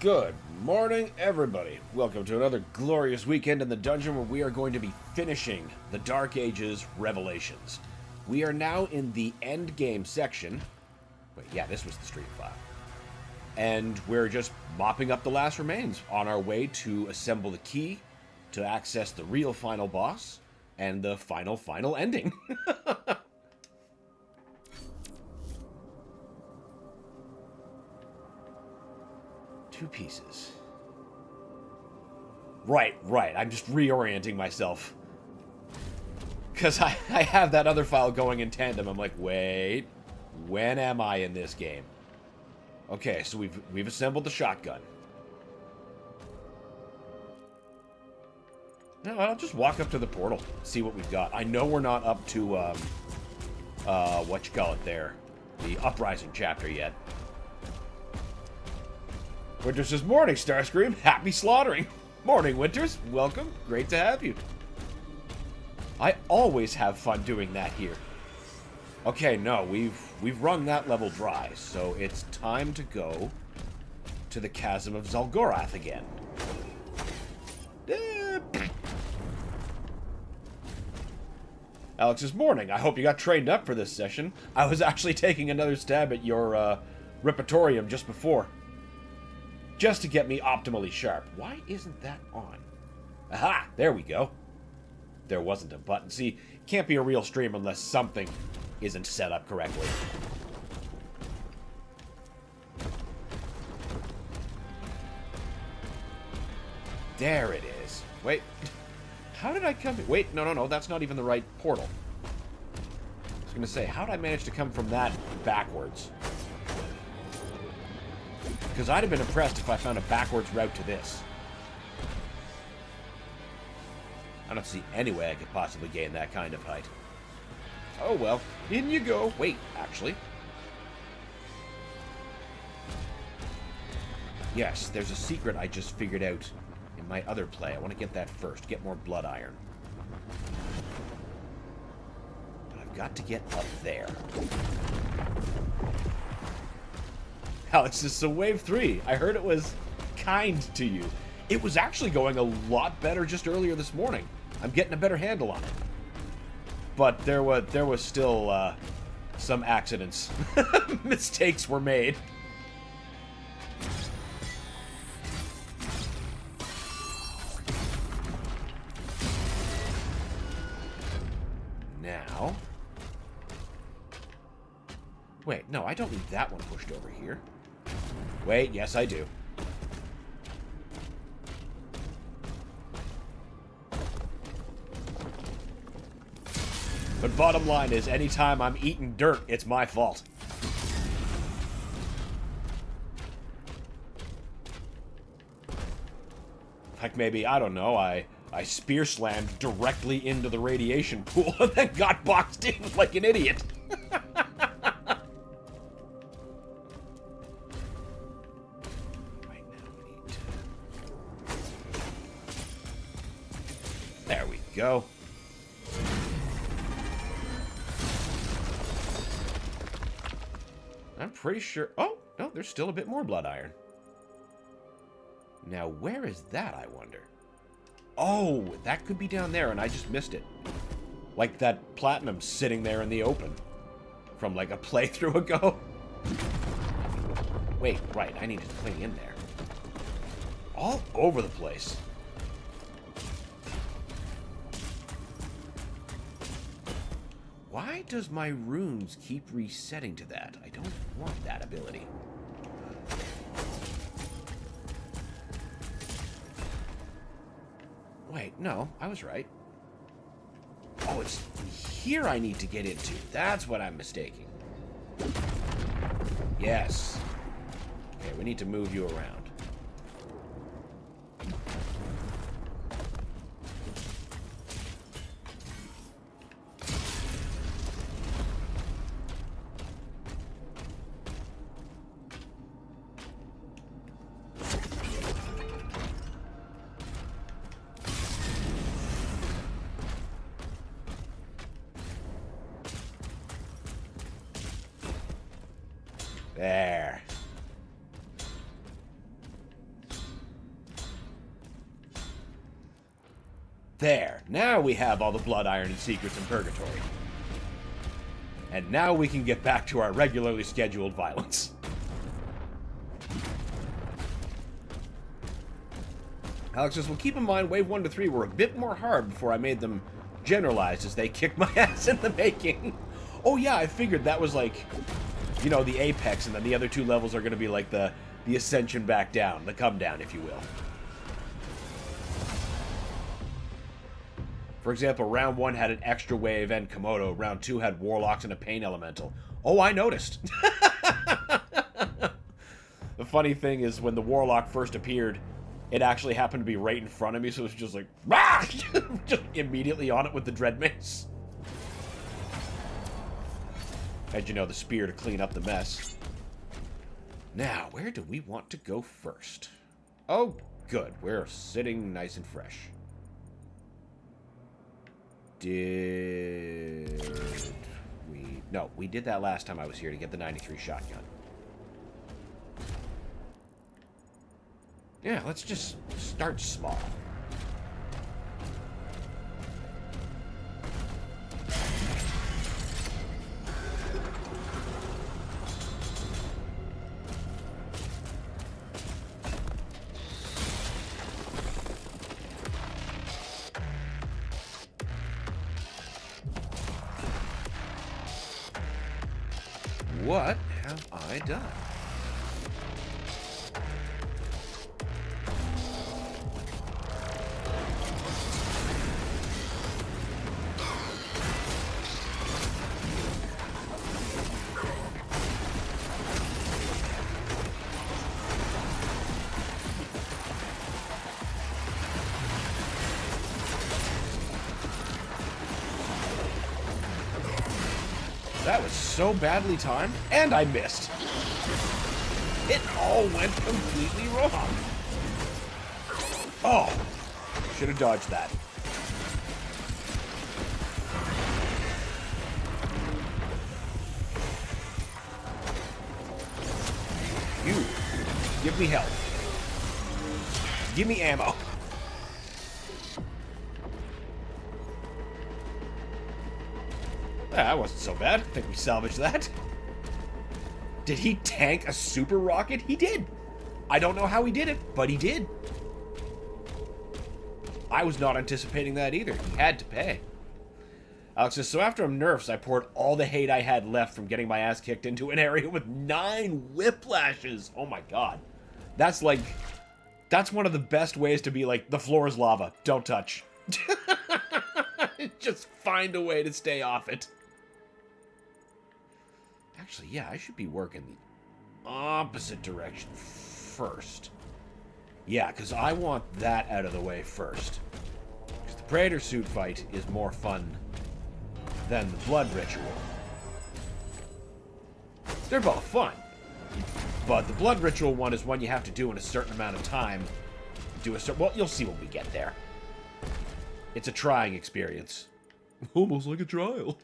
Good morning, everybody. Welcome to another glorious weekend in the dungeon where we are going to be finishing the Dark Ages Revelations. We are now in the endgame section. Wait, yeah, this was the stream file. And we're just mopping up the last remains on our way to assemble the key to access the real final boss and the final ending. Two pieces. Right. I'm just reorienting myself. Because I have that other file going in tandem. I'm like, wait, when am I in this game? Okay, so we've assembled the shotgun. No, I'll just walk up to the portal, see what we've got. I know we're not up to, what you call it there, the Uprising chapter yet. Winters says, morning, Starscream. Happy slaughtering. Morning, Winters. Welcome. Great to have you. I always have fun doing that here. Okay, no, we've wrung that level dry, so it's time to go to the Chasm of Zalgorath again. Alex says, morning. I hope you got trained up for this session. I was actually taking another stab at your Repertorium just before. Just to get me optimally sharp. Why isn't that on? Aha! There we go. There wasn't a button. See, it can't be a real stream unless something isn't set up correctly. There it is. Wait. How did I come... Wait, no. That's not even the right portal. I was going to say, how did I manage to come from that backwards? Because I'd have been impressed if I found a backwards route to this. I don't see any way I could possibly gain that kind of height. Oh well, in you go. Wait, actually. Yes, there's a secret I just figured out in my other play. I want to get that first. Get more blood iron. But I've got to get up there. Alex says, so wave 3. I heard it was kind to you. It was actually going a lot better just earlier this morning. I'm getting a better handle on it. But there was still some accidents. Mistakes were made. Now. Wait, no, I don't need that one pushed over here. Wait, yes, I do. But bottom line is, anytime I'm eating dirt, it's my fault. Like maybe, I don't know, I spear slammed directly into the radiation pool and then got boxed in like an idiot. There we go. I'm pretty sure... Oh, no, there's still a bit more blood iron. Now, where is that, I wonder? Oh, that could be down there, and I just missed it. Like that platinum sitting there in the open. From, like, a playthrough ago. Wait, right, I needed to play in there. All over the place. Why does my runes keep resetting to that? I don't want that ability. Wait, no, I was right. Oh, it's here I need to get into. That's what I'm mistaking. Yes. Okay, we need to move you around. There. There. Now we have all the blood iron and secrets in Purgatory. And now we can get back to our regularly scheduled violence. Alex says, well, keep in mind, wave 1 to 3 were a bit more hard before I made them generalized as they kicked my ass in the making. Oh yeah, I figured that was like, you know, the apex, and then the other 2 levels are going to be like the ascension back down, the come down, if you will. For example, round 1 had an extra wave and Komodo. Round 2 had warlocks and a pain elemental. Oh, I noticed. The funny thing is, when the warlock first appeared, it actually happened to be right in front of me, so it was just like, rah! Just immediately on it with the dread mace. Had, you know, the spear to clean up the mess. Now, where do we want to go first? Oh, good. We're sitting nice and fresh. Did we... No, we did that last time I was here to get the 93 shotgun. Yeah, let's just start small. What have I done? That was so badly timed, and I missed. It all went completely wrong. Oh, should have dodged that. You, give me help. Give me ammo. That wasn't so bad. I think we salvaged that. Did he tank a super rocket? He did. I don't know how he did it, but he did. I was not anticipating that either. He had to pay. Alex says, so after nerfs, I poured all the hate I had left from getting my ass kicked into an area with 9 whiplashes. Oh my god. That's like... That's one of the best ways to be like, the floor is lava. Don't touch. Just find a way to stay off it. Actually, yeah, I should be working the opposite direction first. Yeah, because I want that out of the way first. Because the Praetor suit fight is more fun than the blood ritual. They're both fun. But the blood ritual one is one you have to do in a certain amount of time. Well, you'll see when we get there. It's a trying experience. Almost like a trial.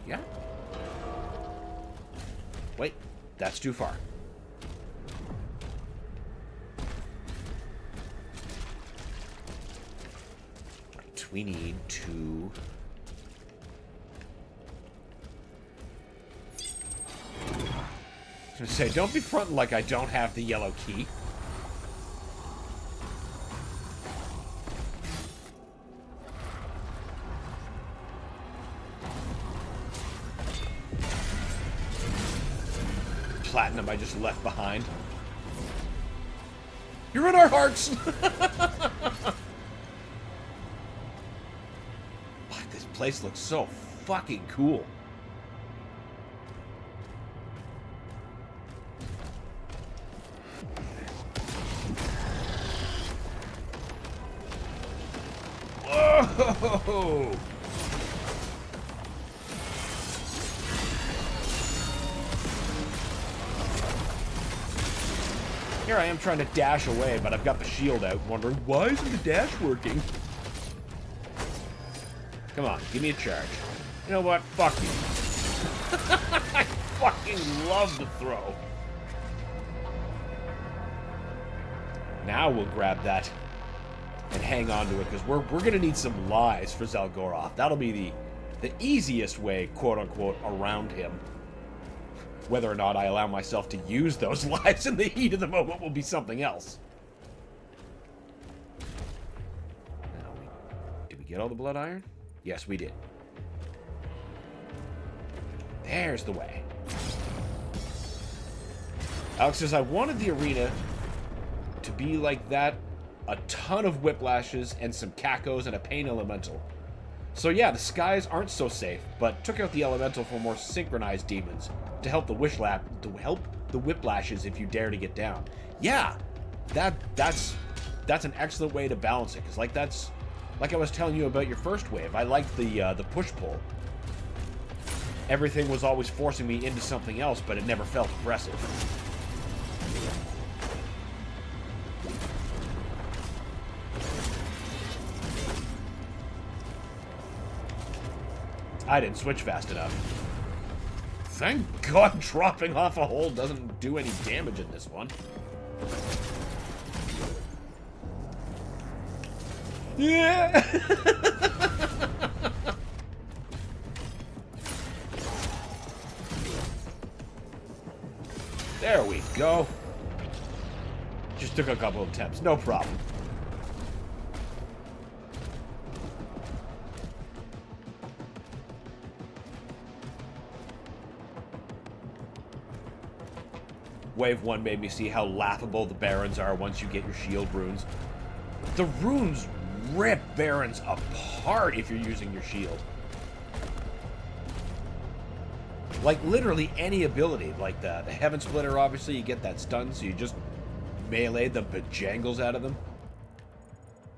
Yeah. Wait, that's too far. Right, we need to... I was gonna say, don't be fronting like I don't have the yellow key. Platinum I just left behind. You're in our hearts! Fuck, this place looks so fucking cool. Whoa! Here I am trying to dash away, but I've got the shield out, wondering, why isn't the dash working? Come on, give me a charge. You know what? Fuck you. I fucking love the throw. Now we'll grab that and hang on to it, because we're going to need some lies for Zalgoroth. That'll be the easiest way, quote-unquote, around him. Whether or not I allow myself to use those lies in the heat of the moment will be something else. Now, did we get all the blood iron? Yes, we did. There's the way. Alex says, I wanted the arena to be like that. A ton of whiplashes and some cacos and a pain elemental. So yeah, the skies aren't so safe, but took out the elemental for more synchronized demons to help the whiplashes if you dare to get down. Yeah, that's an excellent way to balance it, because like I was telling you about your first wave. I liked the push pull. Everything was always forcing me into something else, but it never felt aggressive. I didn't switch fast enough. Thank God dropping off a hole doesn't do any damage in this one. Yeah! There we go. Just took a couple of attempts, no problem. Wave 1 made me see how laughable the Barons are once you get your shield runes. The runes rip Barons apart if you're using your shield. Like, literally any ability. Like the Heaven Splitter, obviously, you get that stun, so you just melee the bejangles out of them.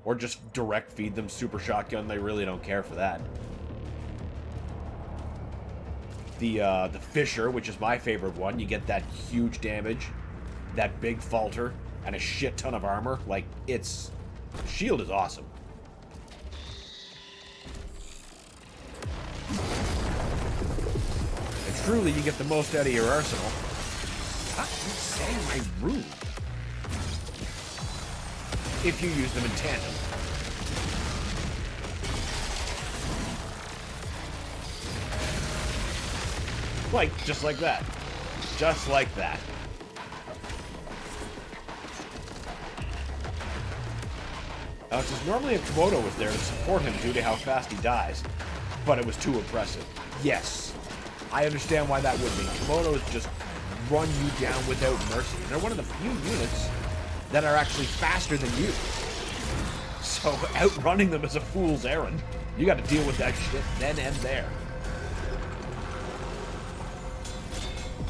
Or just direct feed them super shotgun, they really don't care for that. The Fisher, which is my favorite one, you get that huge damage, that big falter, and a shit ton of armor. Like, shield is awesome. And truly, you get the most out of your arsenal. Stop saying my rune. If you use them in tandem. Like, just like that. Just like that. Alex says, normally if Komodo was there to support him due to how fast he dies, but it was too impressive. Yes, I understand why that would be. Komodos just run you down without mercy. They're one of the few units that are actually faster than you. So outrunning them is a fool's errand. You got to deal with that shit then and there.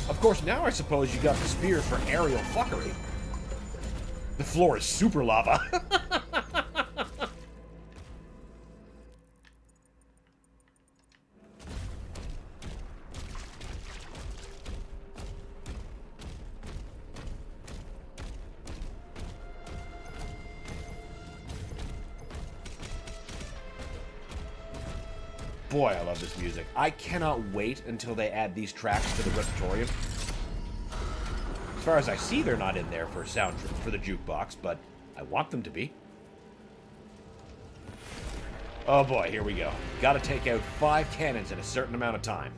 Of course, now I suppose you got the spears for aerial fuckery. The floor is super lava. Boy, I love this music. I cannot wait until they add these tracks to the repertorium. As far as I see, they're not in there for the jukebox, but I want them to be. Oh boy, here we go. Gotta take out 5 cannons in a certain amount of time.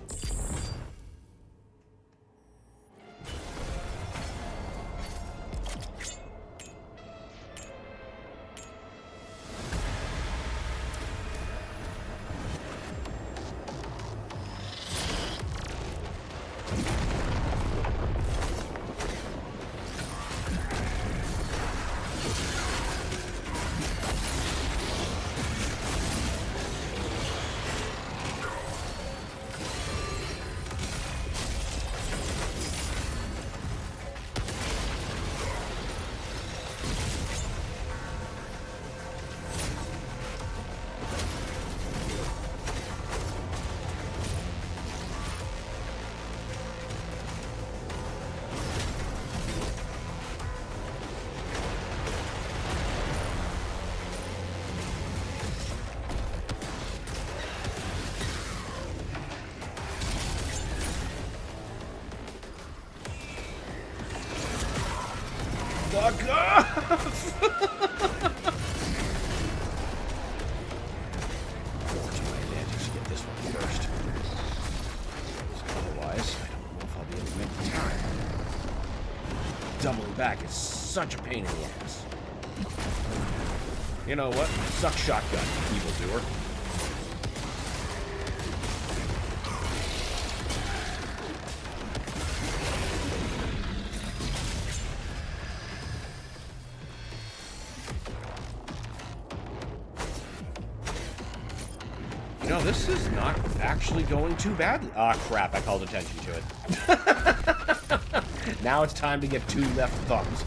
fuck off! It's my advantage to get this one first. Otherwise, I don't know if I'll be able to make the time. Doubling back is such a pain in the ass. You know what? Suck shotgun, evildoer. You know, this is not actually going too badly. Ah, crap, I called attention to it. Now it's time to get 2 left thumbs.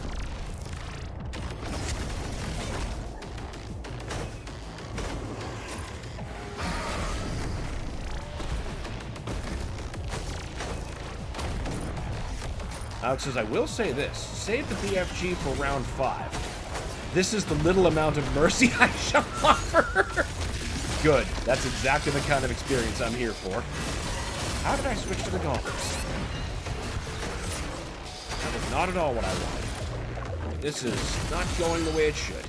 Alex says, I will say this. Save the BFG for round 5. This is the little amount of mercy I shall offer. Good. That's exactly the kind of experience I'm here for. How did I switch to the goggles? That was not at all what I wanted. This is not going the way it should.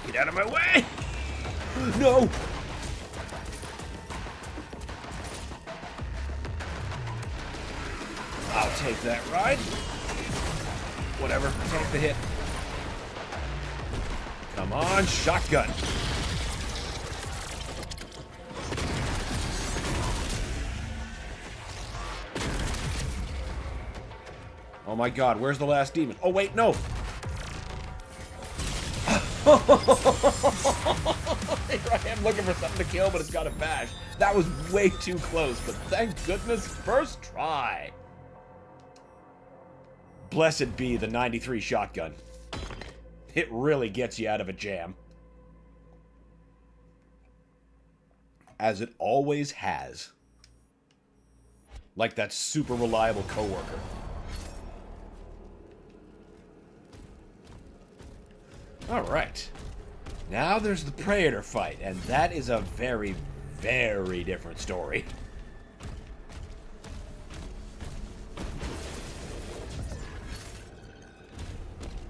Get out of my way! No! I'll take that ride. Whatever, take the hit. Come on, shotgun. Oh my god, where's the last demon? Oh wait, no! Here I am looking for something to kill, but it's got a bash. That was way too close, but thank goodness, first try. Blessed be the 93 shotgun. It really gets you out of a jam. As it always has. Like that super reliable coworker. Alright. Now there's the Praetor fight, and that is a very, very different story.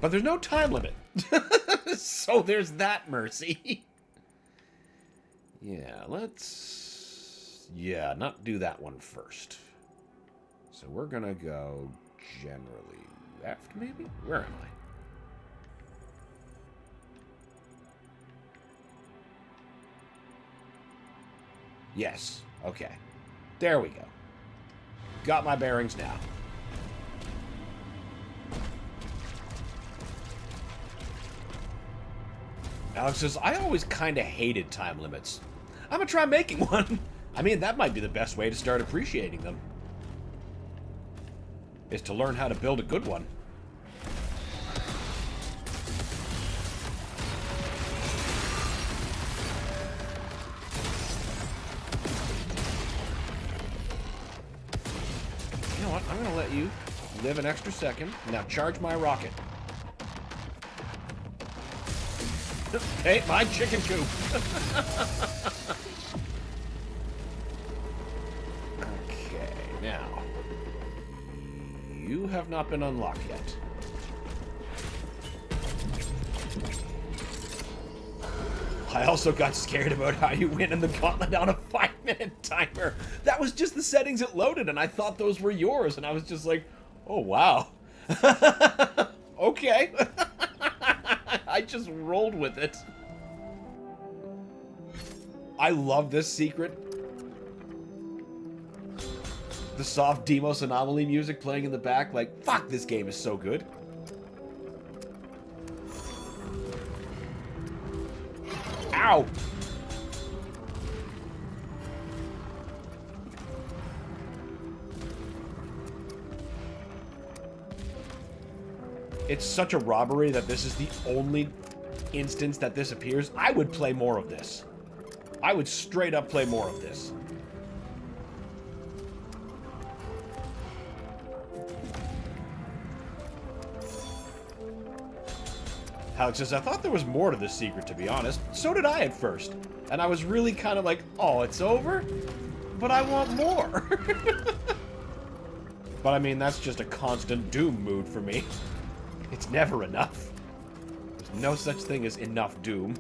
But there's no time limit. So there's that mercy. Yeah, let's... Yeah, not do that one first. So we're gonna go generally left, maybe? Where am I? Yes. Okay. There we go. Got my bearings now. Alex says, I always kind of hated time limits. I'm gonna try making one. I mean, that might be the best way to start appreciating them. Is to learn how to build a good one. You know what? I'm gonna let you live an extra second. Now charge my rocket. Hey, my chicken coop. Okay, now. You have not been unlocked yet. I also got scared about how you win in the gauntlet on a 5-minute timer. That was just the settings it loaded, and I thought those were yours, and I was just like, oh, wow. Okay. I just rolled with it. I love this secret. The soft Demos Anomaly music playing in the back. Like, fuck, this game is so good. Ow! It's such a robbery that this is the only instance that this appears. I would play more of this. I would straight up play more of this. Alex says, I thought there was more to this secret, to be honest. So did I at first. And I was really kind of like, oh, it's over? But I want more. But I mean, that's just a constant Doom mood for me. It's never enough. There's no such thing as enough Doom.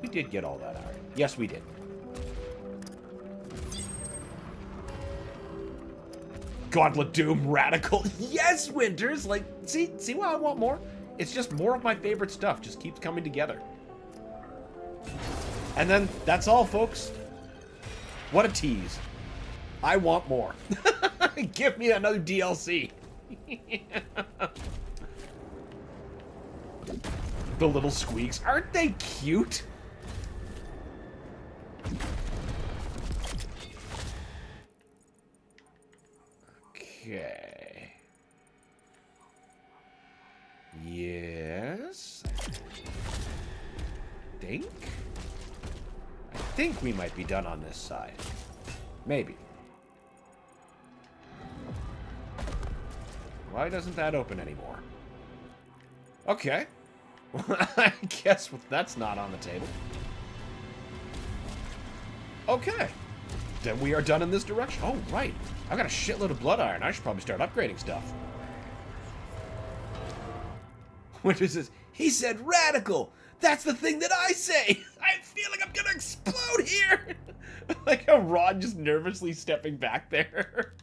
We did get all that iron. Yes, we did. Gauntlet Doom Radical. Yes, Winters! Like, see why I want more? It's just more of my favorite stuff. Just keeps coming together. And then, that's all, folks. What a tease. I want more. Give me another DLC. The little squeaks. Aren't they cute? Okay. Yes. I think we might be done on this side. Maybe. Why doesn't that open anymore? Okay. I guess that's not on the table. Okay. Then we are done in this direction. Oh, right. I've got a shitload of blood iron. I should probably start upgrading stuff. Winter says, he said radical. That's the thing that I say. I feel like I'm gonna explode here. Like a Rod just nervously stepping back there.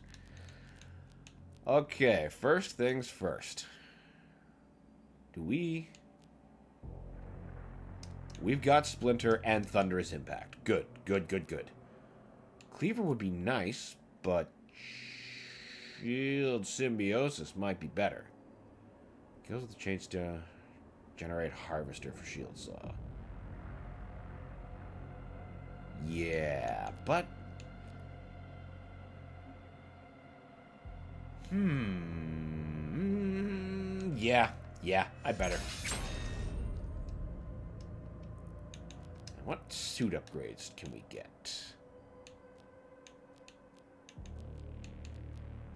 Okay, first things first. We've got Splinter and Thunderous Impact. Good. Cleaver would be nice, but Shield Symbiosis might be better. Kills with the chains to generate Harvester for Shield Saw. Yeah, but... Yeah, I better. What suit upgrades can we get?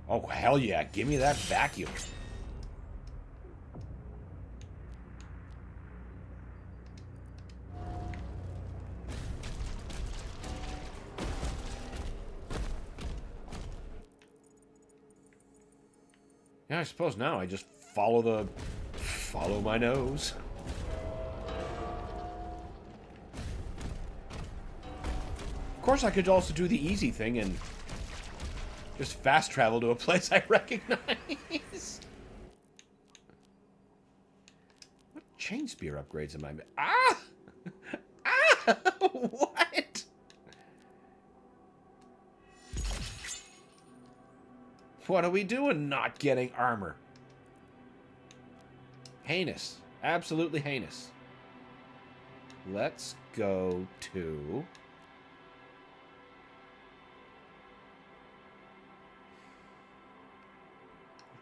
Oh, hell yeah. Give me that vacuum. Yeah, I suppose now I just follow my nose. Of course, I could also do the easy thing and just fast travel to a place I recognize. What chain spear upgrades am I... Ah! Ah! What? What are we doing not getting armor? Heinous. Absolutely heinous. Let's go to...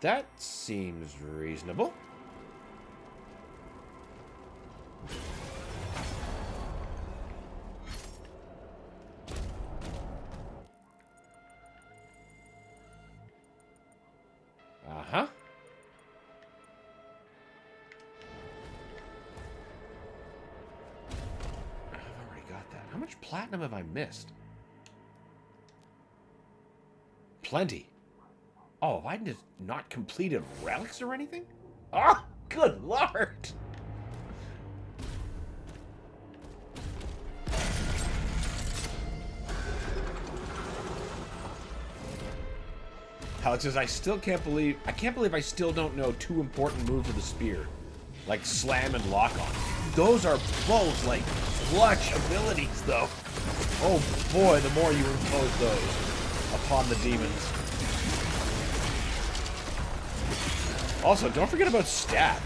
That seems reasonable. Uh-huh. I've already got that. How much platinum have I missed? Plenty. Oh, have I just not completed relics or anything? Oh, good lord! Alex says, I can't believe I still don't know two important moves of the spear. Like slam and lock on. Those are both like clutch abilities though. Oh boy, the more you impose those upon the demons. Also, don't forget about stab.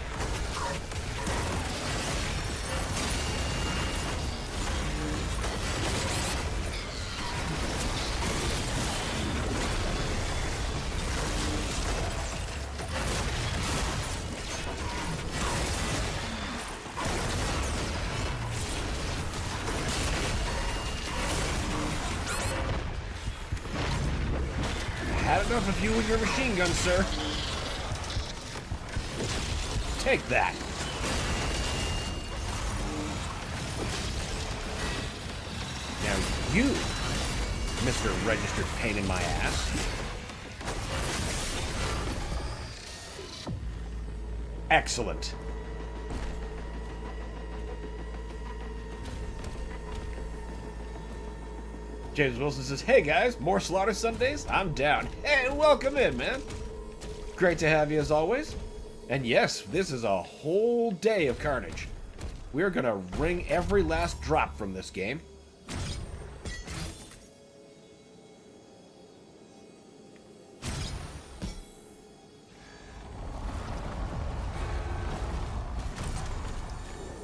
Enough of you and your machine gun, sir. Take that. Now you, Mr. Registered Pain in my ass. Excellent. James Wilson says, hey guys, more Slaughter Sundays? I'm down. Hey, welcome in, man. Great to have you as always. And yes, this is a whole day of carnage. We're gonna wring every last drop from this game.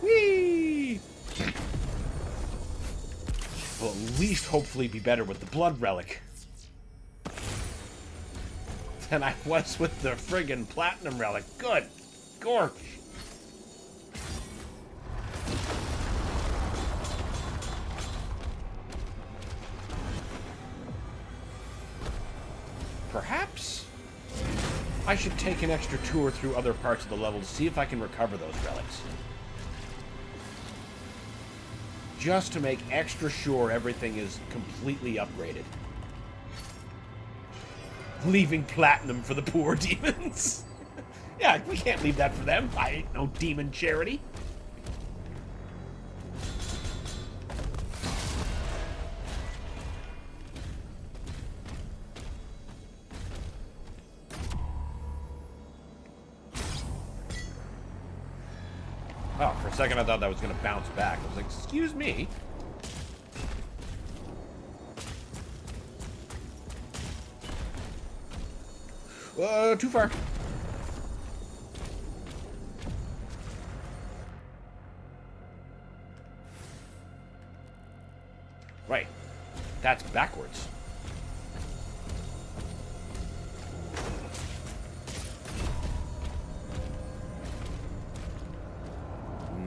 Whee! Will at least hopefully be better with the blood relic than I was with the friggin' platinum relic. Good gorge. Perhaps I should take an extra tour through other parts of the level to see if I can recover those relics. Just to make extra sure everything is completely upgraded. Leaving platinum for the poor demons. Yeah, we can't leave that for them. I ain't no demon charity. Oh, for a second I thought that was going to bounce back. I was like, excuse me. Too far. Right. That's backwards.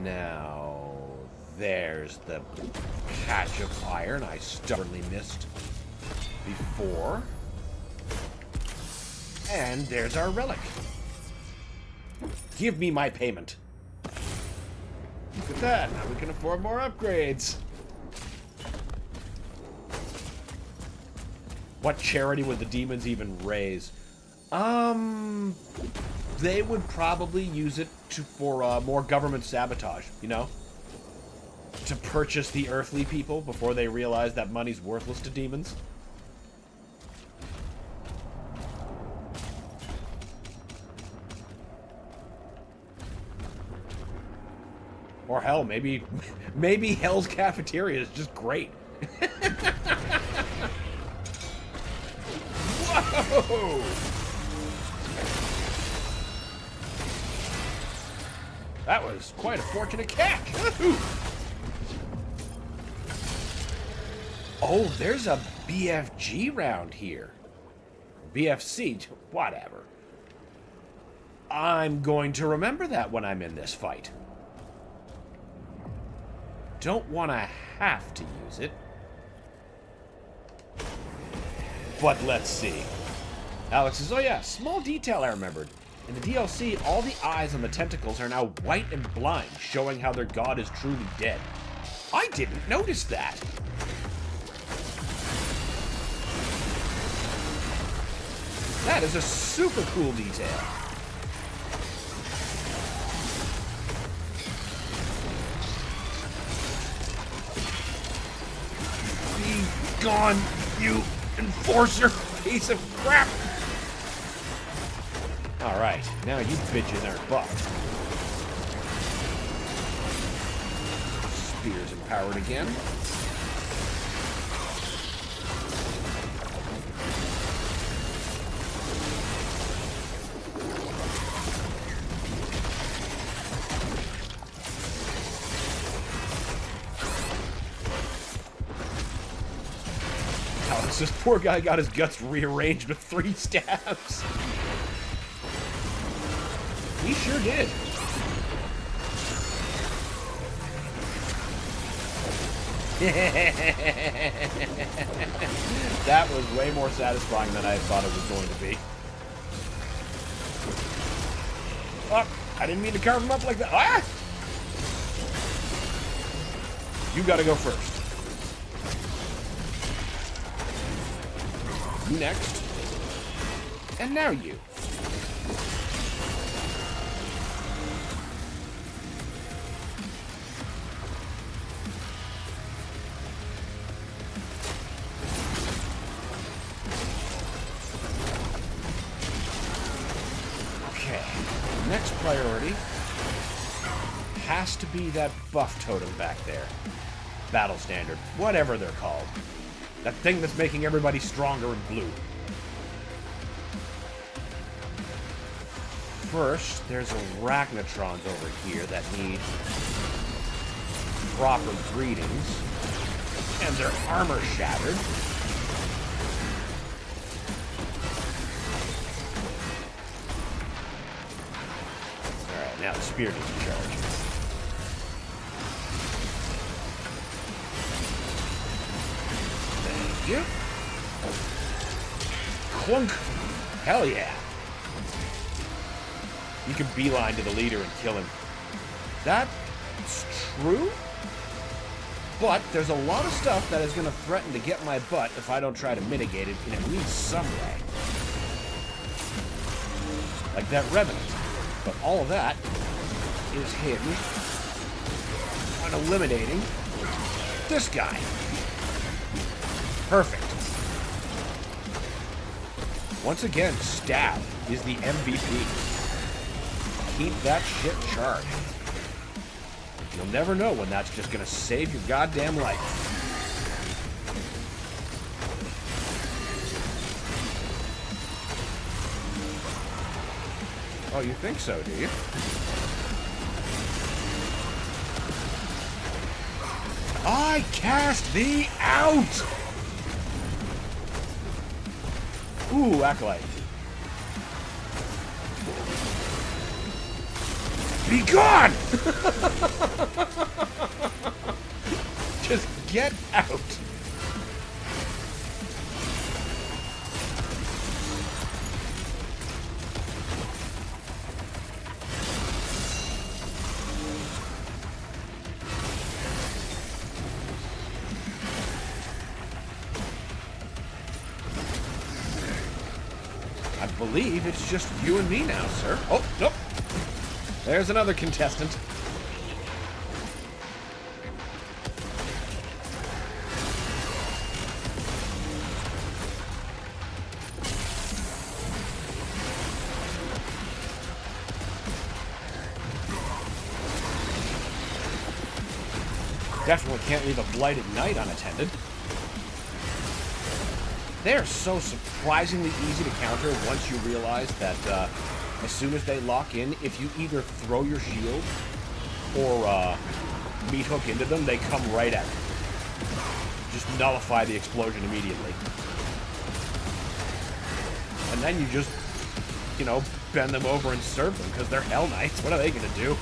Now, there's the patch of iron I stubbornly missed before. And there's our relic. Give me my payment. Look at that. Now we can afford more upgrades. What charity would the demons even raise? They would probably use it for more government sabotage, you know? To purchase the earthly people before they realize that money's worthless to demons. Or hell, maybe Hell's Cafeteria is just great. Whoa! That was quite a fortunate catch. Oh, there's a BFG round here. BFC, whatever. I'm going to remember that when I'm in this fight. Don't want to have to use it. But let's see. Alex says, oh yeah, small detail I remembered. In the DLC, all the eyes on the tentacles are now white and blind, showing how their god is truly dead. I didn't notice that. That is a super cool detail. Be gone, you enforcer piece of crap! Alright, now you bitches aren't buffed. Spears empowered again. Alex, this poor guy got his guts rearranged with 3 stabs. He sure did. That was way more satisfying than I thought it was going to be. Oh, I didn't mean to carve him up like that. Ah! You gotta go first. You next. And now you. Okay. Next priority has to be that buff totem back there. Battle standard. Whatever they're called. That thing that's making everybody stronger in blue. First, there's arachnotrons over here that need proper greetings. And their armor shattered. Alright, now the spear needs to charge. Thank you. Clunk! Hell yeah! You can beeline to the leader and kill him. That's true? But there's a lot of stuff that is going to threaten to get my butt if I don't try to mitigate it in at least some way. Like that Revenant. But all of that is hidden on eliminating this guy. Perfect. Once again, stab is the MVP. Keep that shit charged. You'll never know when that's just gonna save your goddamn life. Oh, you think so, do you? I cast thee out! Ooh, Acolyte. Be gone! Just get out. I believe it's just you and me now, sir. Oh, nope. There's another contestant. Definitely can't leave a blight at night unattended. They're so surprisingly easy to counter once you realize that as soon as they lock in, if you either throw your shield or meat hook into them, they come right at you. Just nullify the explosion immediately. And then you just, you know, bend them over and serve them because they're Hell Knights. What are they going to do?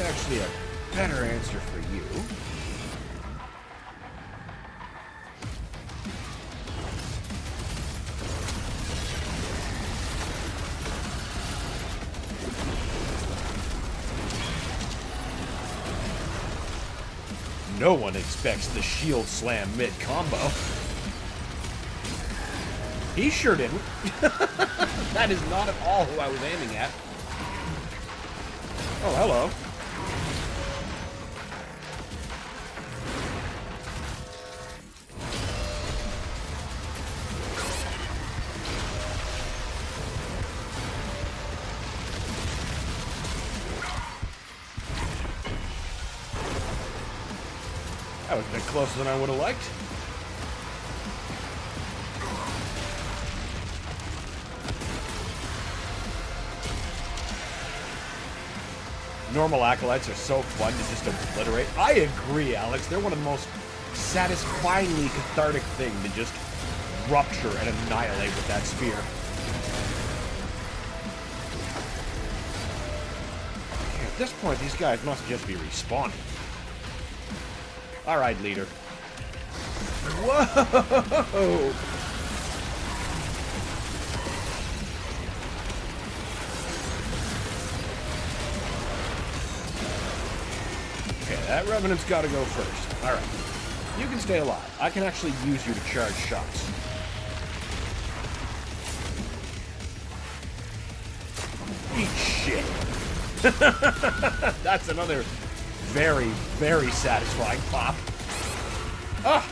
Actually a better answer for you. No one expects the shield slam mid-combo. He sure didn't. That is not at all who I was aiming at. Oh, hello. That was a bit closer than I would have liked. Normal acolytes are so fun to just obliterate. I agree, Alex. They're one of the most satisfyingly cathartic things to just rupture and annihilate with that spear. Okay, at this point, these guys must just be respawning. Alright, leader. Whoa! Okay, that Revenant's gotta go first. Alright. You can stay alive. I can actually use you to charge shots. Eat shit. That's another very, very satisfying pop. Ah!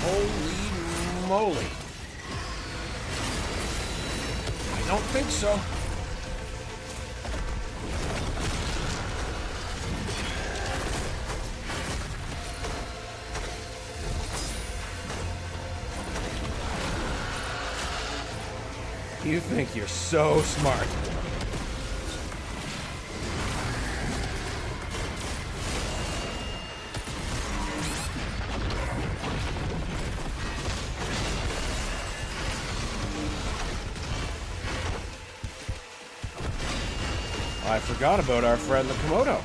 Holy moly. I don't think so. You think you're so smart. I forgot about our friend the Komodo.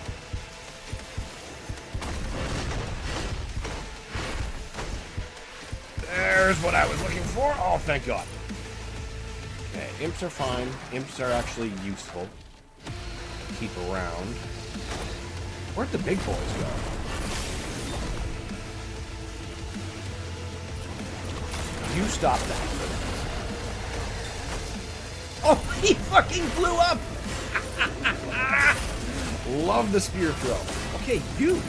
There's what I was looking for. Oh, thank God. Okay, imps are fine. Imps are actually useful. Keep around. Where'd the big boys go? You stop that. Oh, he fucking blew up! Love the spear throw. Okay, you.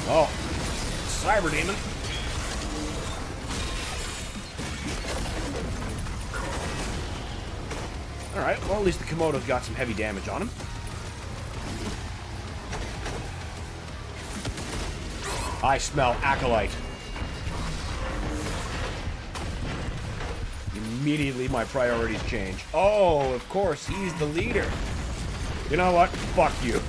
Oh, Cyber Demon. Alright, well, at least the Komodo's got some heavy damage on him. I smell Acolyte. Immediately my priorities change. Oh, of course, he's the leader. You know what? Fuck you.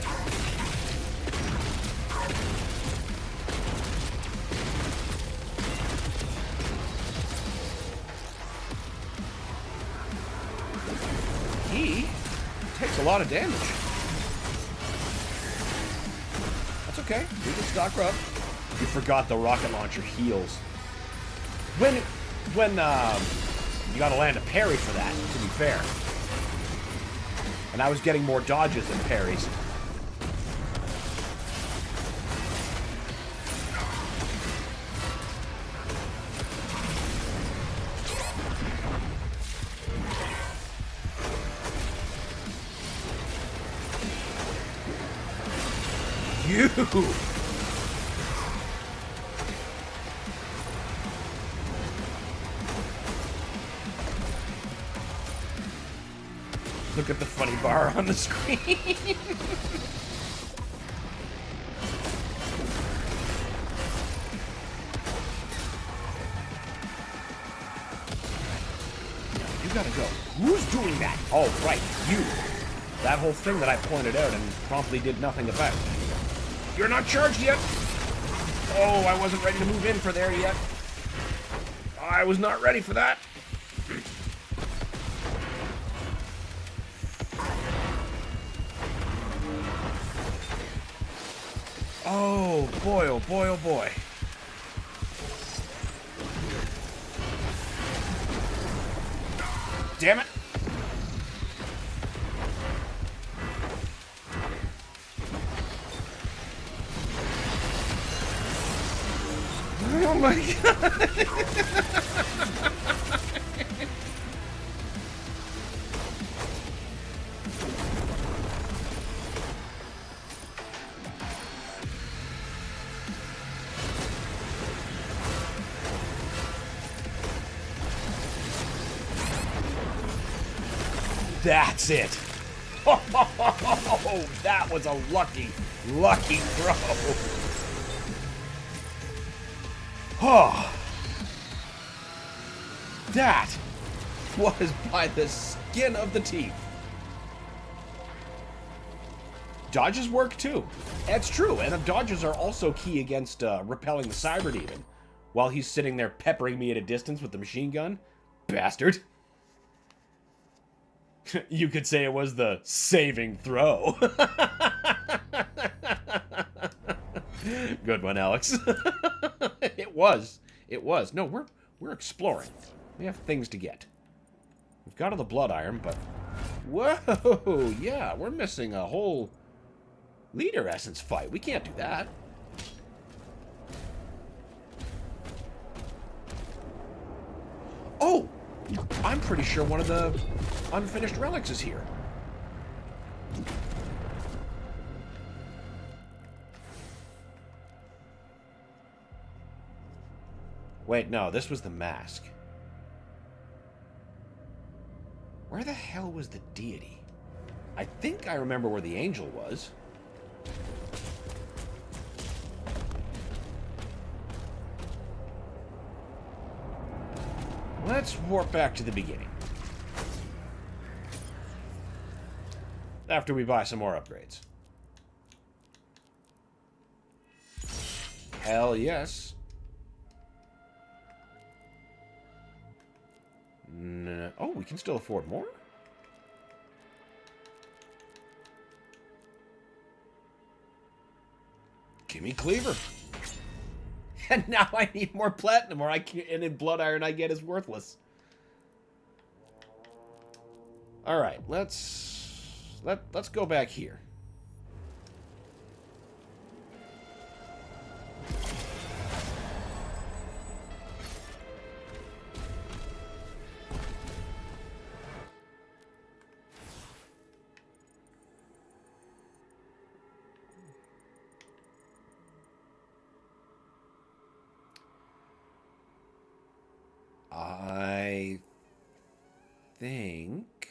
He takes a lot of damage. That's okay. We can stock her up. You forgot the rocket launcher heals. When you gotta land a parry for that, to be fair. And I was getting more dodges than parries. You! Look at the funny bar on the screen. You gotta go. Who's doing that? Oh, right, you. That whole thing that I pointed out and promptly did nothing about. You're not charged yet. Oh, I wasn't ready to move in for there yet. I was not ready for that. Oh boy, oh boy, oh boy. Damn it. Oh my God. That's it. Oh, that was a lucky throw. Oh. That was by the skin of the teeth. Dodges work too. That's true, and the dodges are also key against repelling the cyber demon. While he's sitting there peppering me at a distance with the machine gun. Bastard. You could say it was the saving throw. Good one, Alex. It was. It was. No, we're exploring. We have things to get. We've got all the blood iron, but... Whoa! Yeah, we're missing a whole leader essence fight. We can't do that. Oh! I'm pretty sure one of the unfinished relics is here. Wait, no, this was the mask. Where the hell was the deity? I think I remember where the angel was. Let's warp back to the beginning. After we buy some more upgrades. Hell yes. No. Oh, we can still afford more? Gimme Cleaver. And now I need more platinum, or I can't, and in blood iron I get is worthless. All right, let's go back here. I think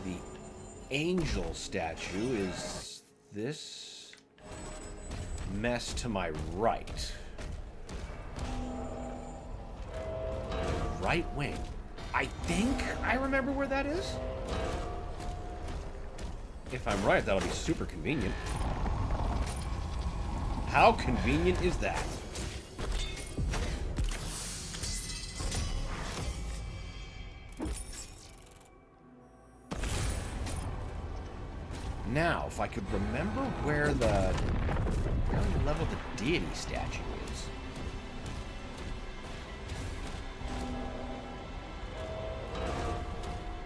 the angel statue is this mess to my right. Right wing. I think I remember where that is. If I'm right, that'll be super convenient. How convenient is that? Now, if I could remember where level the deity statue is.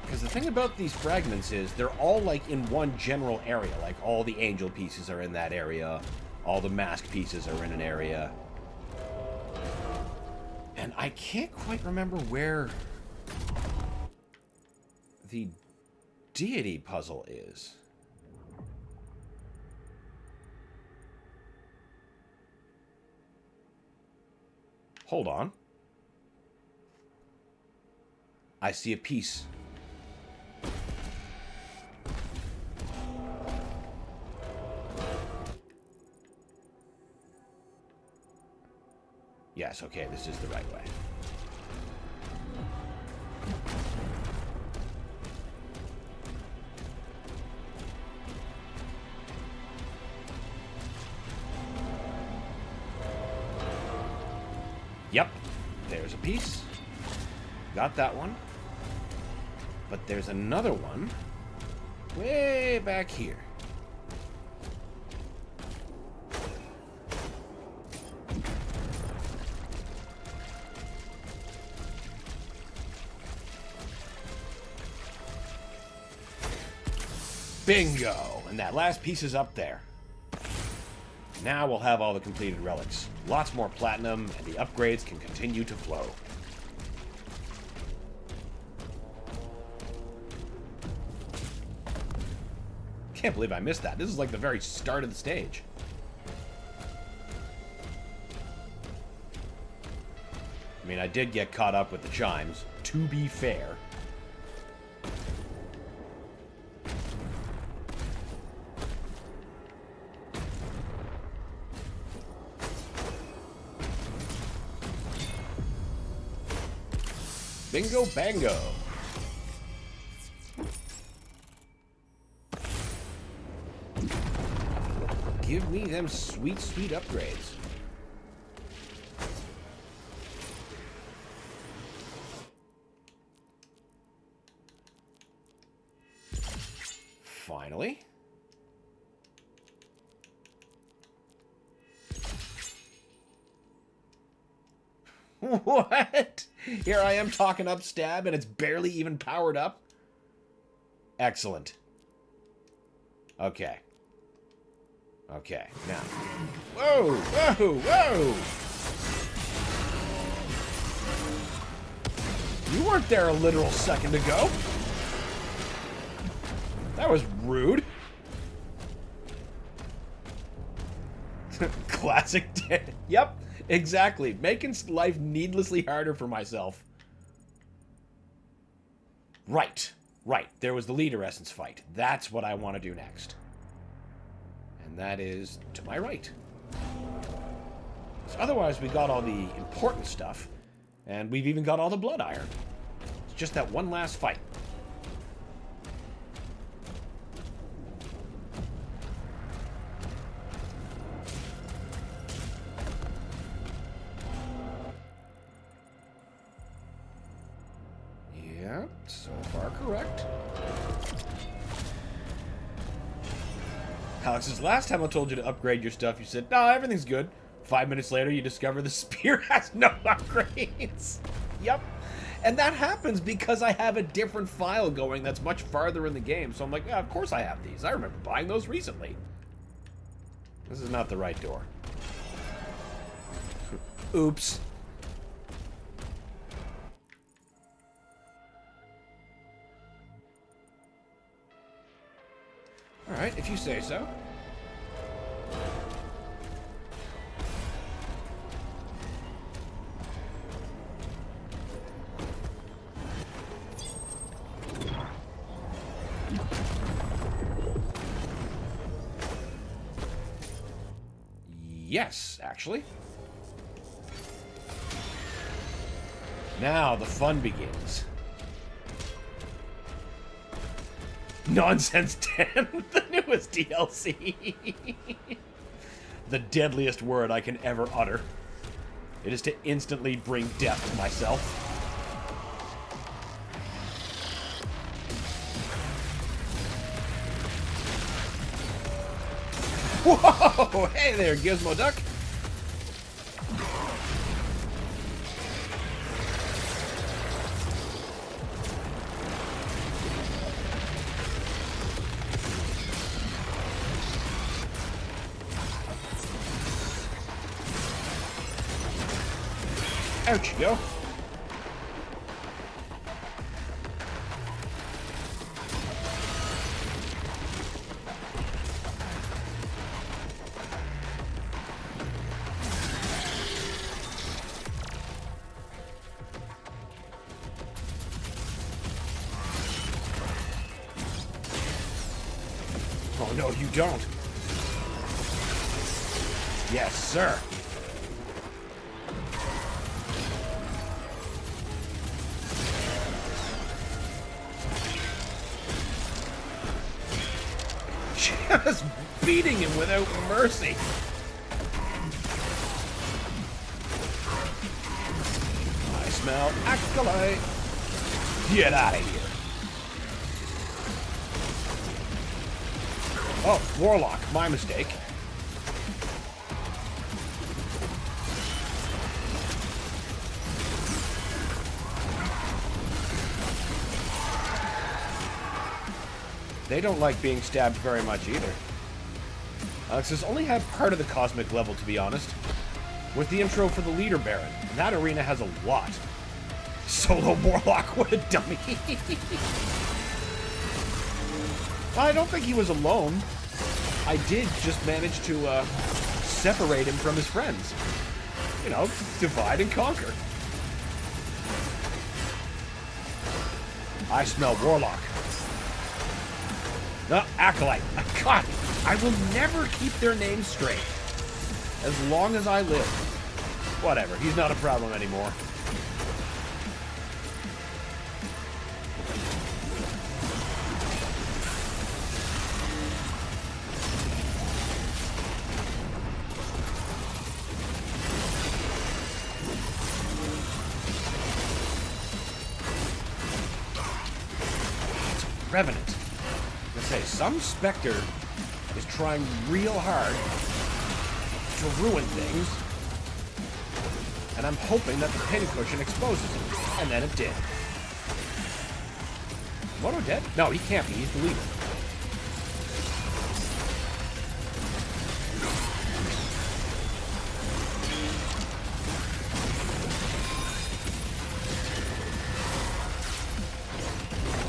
Because the thing about these fragments is they're all like in one general area. Like all the angel pieces are in that area. All the mask pieces are in an area. And I can't quite remember where the deity puzzle is. Hold on. I see a piece. Yes, okay, this is the right way. Yep, there's a piece. Got that one. But there's another one way back here. Bingo! And that last piece is up there. Now we'll have all the completed relics. Lots more platinum, and the upgrades can continue to flow. Can't believe I missed that. This is like the very start of the stage. I mean, I did get caught up with the chimes, to be fair. Bingo bango. Give me them sweet, sweet upgrades. Finally. What? Here I am talking up stab and it's barely even powered up? Excellent. Okay. Okay, now. Whoa! Whoa! Whoa! You weren't there a literal second ago. That was rude. Classic. Yep, exactly. Making life needlessly harder for myself. Right. Right. There was the leader essence fight. That's what I want to do next. And that is to my right. So otherwise, we got all the important stuff. And we've even got all the blood iron. It's just that one last fight. Yeah, so far correct. Alex says, last time I told you to upgrade your stuff, you said, no, everything's good. 5 minutes later, you discover the spear has no upgrades. Yep. And that happens because I have a different file going that's much farther in the game. So I'm like, yeah, of course I have these. I remember buying those recently. This is not the right door. Oops. Alright, if you say so. Yes, actually. Now the fun begins. Nonsense 10, the newest DLC. The deadliest word I can ever utter. It is to instantly bring death to myself. Whoa! Hey there, Gizmo Duck. Out you go. Oh, no, you don't. Yes, sir. Just beating him without mercy. I smell acolyte. Get out of here. Oh, Warlock. My mistake. They don't like being stabbed very much either. Alex says, only had part of the cosmic level, to be honest. With the intro for the leader baron. That arena has a lot. Solo Warlock, what a dummy. I don't think he was alone. I did just manage to separate him from his friends. You know, divide and conquer. I smell Warlock. No, Acolyte. God, I will never keep their names straight. As long as I live. Whatever, he's not a problem anymore. Revenant. I say, some Spectre is trying real hard to ruin things, and I'm hoping that the pincushion exposes him. And then it did. Moto dead? No, he can't be. He's the leader.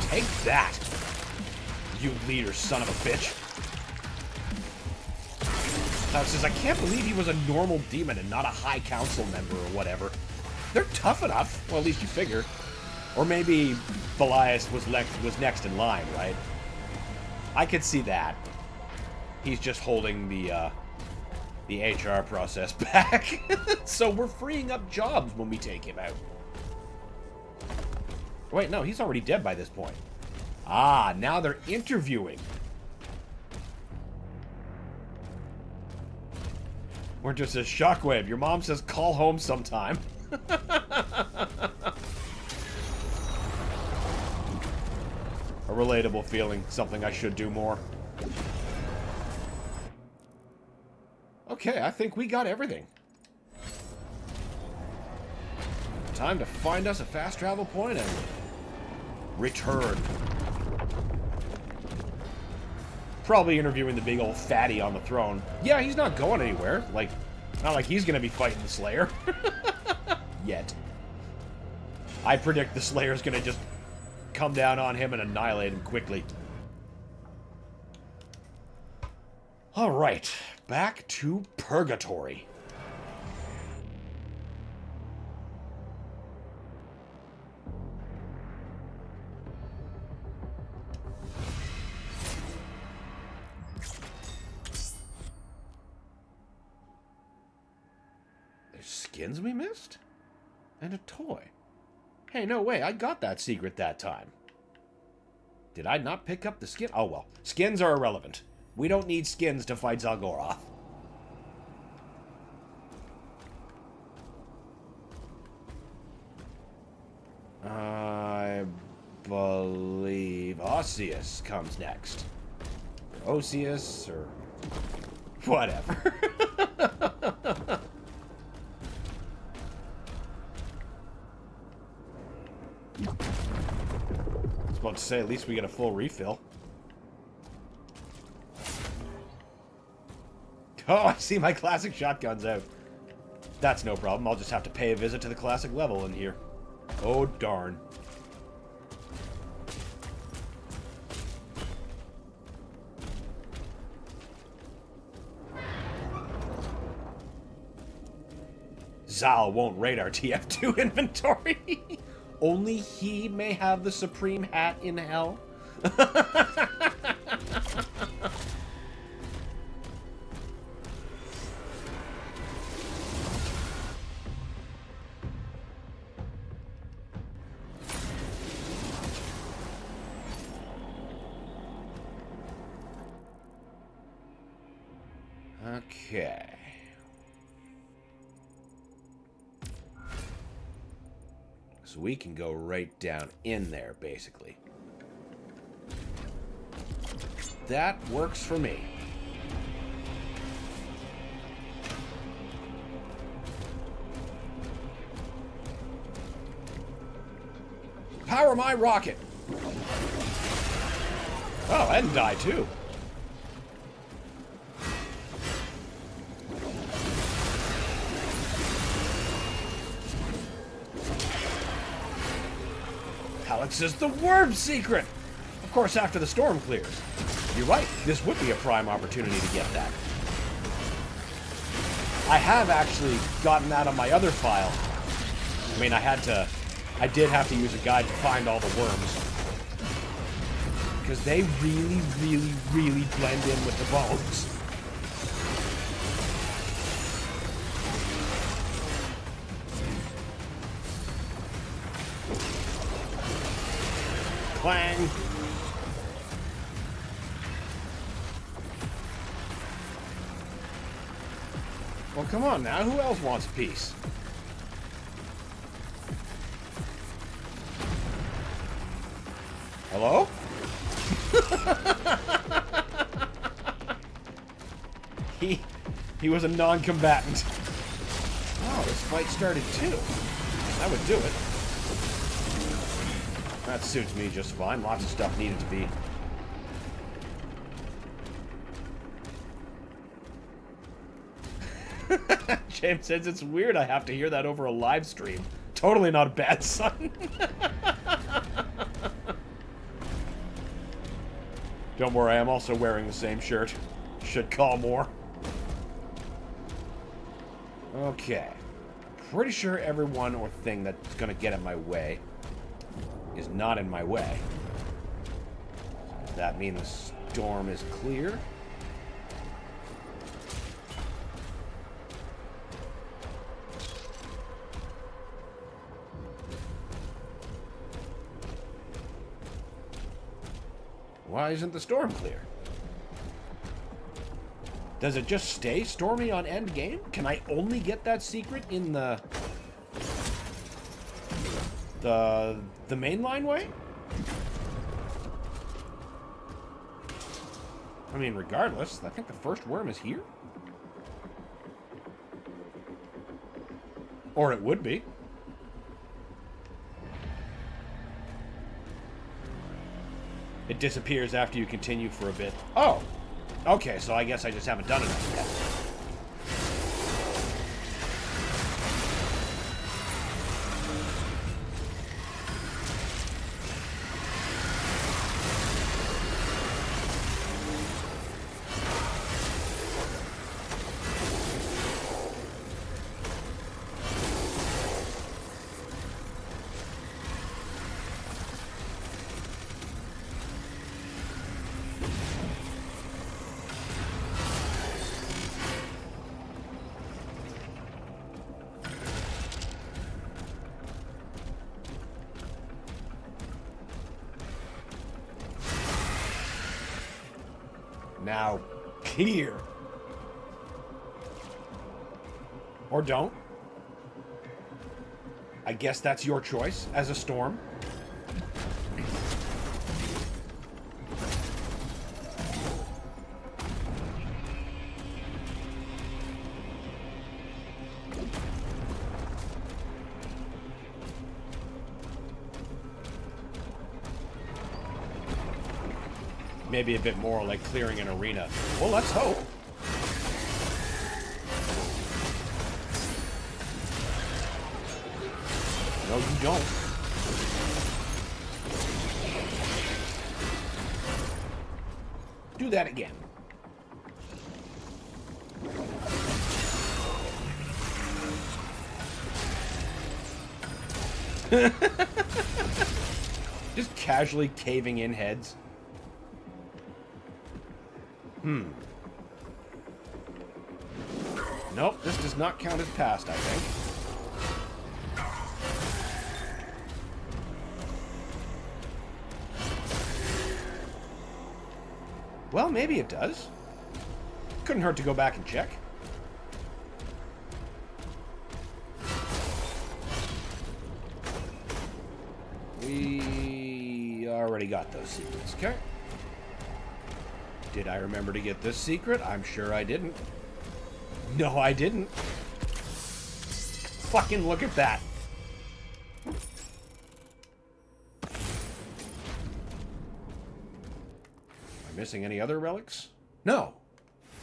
Take that, you leader son of a bitch. Now it says, I can't believe he was a normal demon and not a high council member or whatever. They're tough enough. Well, at least you figure. Or maybe Belias was next in line, right? I could see that. He's just holding the HR process back. So we're freeing up jobs when we take him out. Wait, no, he's already dead by this point. Ah, now they're interviewing. Or just says, Shockwave, your mom says call home sometime. A relatable feeling, something I should do more. Okay, I think we got everything. Time to find us a fast travel point and return. Probably interviewing the big old fatty on the throne. Yeah, he's not going anywhere. Like, not like he's gonna be fighting the Slayer. Yet. I predict the Slayer's gonna just come down on him and annihilate him quickly. Alright, back to Purgatory. Skins we missed? And a toy. Hey, no way, I got that secret that time. Did I not pick up the skin? Oh well, skins are irrelevant. We don't need skins to fight Zalgoroth. I believe Osseous comes next. Or Osseous, or whatever. I was about to say, at least we get a full refill. Oh, I see my classic shotgun's out. That's no problem. I'll just have to pay a visit to the classic level in here. Oh, darn. Zal won't raid our TF2 inventory. Only he may have the supreme hat in hell. Okay. So we can go right down in there, basically. That works for me. Power my rocket! Oh, and die too. Alex is the worm secret! Of course, after the storm clears. You're right, this would be a prime opportunity to get that. I have actually gotten that on my other file. I mean, I did have to use a guide to find all the worms. Because they really, really, really blend in with the bones. Clang! Well, come on now. Who else wants a piece? Hello? He was a non-combatant. Oh, this fight started too. That would do it. That suits me just fine. Lots of stuff needed to be. James says it's weird I have to hear that over a live stream. Totally not a bad sign. Don't worry, I'm also wearing the same shirt. Should call more. Okay. Pretty sure everyone or thing that's gonna get in my way is not in my way. Does that mean the storm is clear? Why isn't the storm clear? Does it just stay stormy on endgame? Can I only get that secret in the mainline way? I mean, regardless, I think the first worm is here. Or it would be. It disappears after you continue for a bit. Oh! Okay, so I guess I just haven't done enough yet. Now, clear. Or don't. I guess that's your choice as a storm. Maybe a bit more like clearing an arena. Well, let's hope. No, you don't. Do that again. Just casually caving in heads. Nope, this does not count as passed, I think. Well, maybe it does. Couldn't hurt to go back and check. We already got those secrets, okay? Did I remember to get this secret? I'm sure I didn't. No, I didn't. Fucking look at that. Am I missing any other relics? No.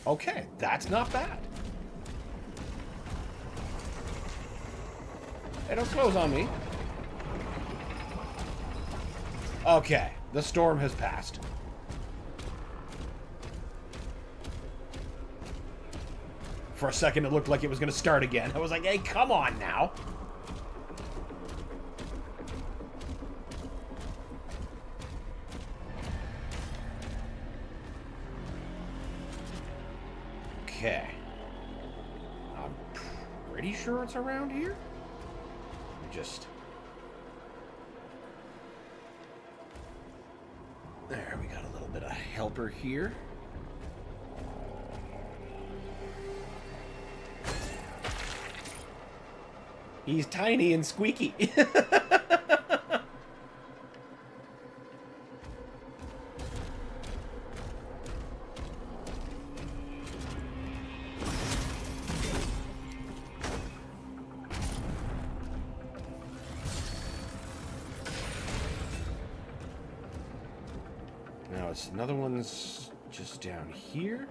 Okay, that's not bad. Hey, don't close on me. Okay, the storm has passed. For a second, it looked like it was going to start again. I was like, hey, come on now. Okay. I'm pretty sure it's around here. Just... There, we got a little bit of helper here. He's tiny and squeaky. it's another one's just down here.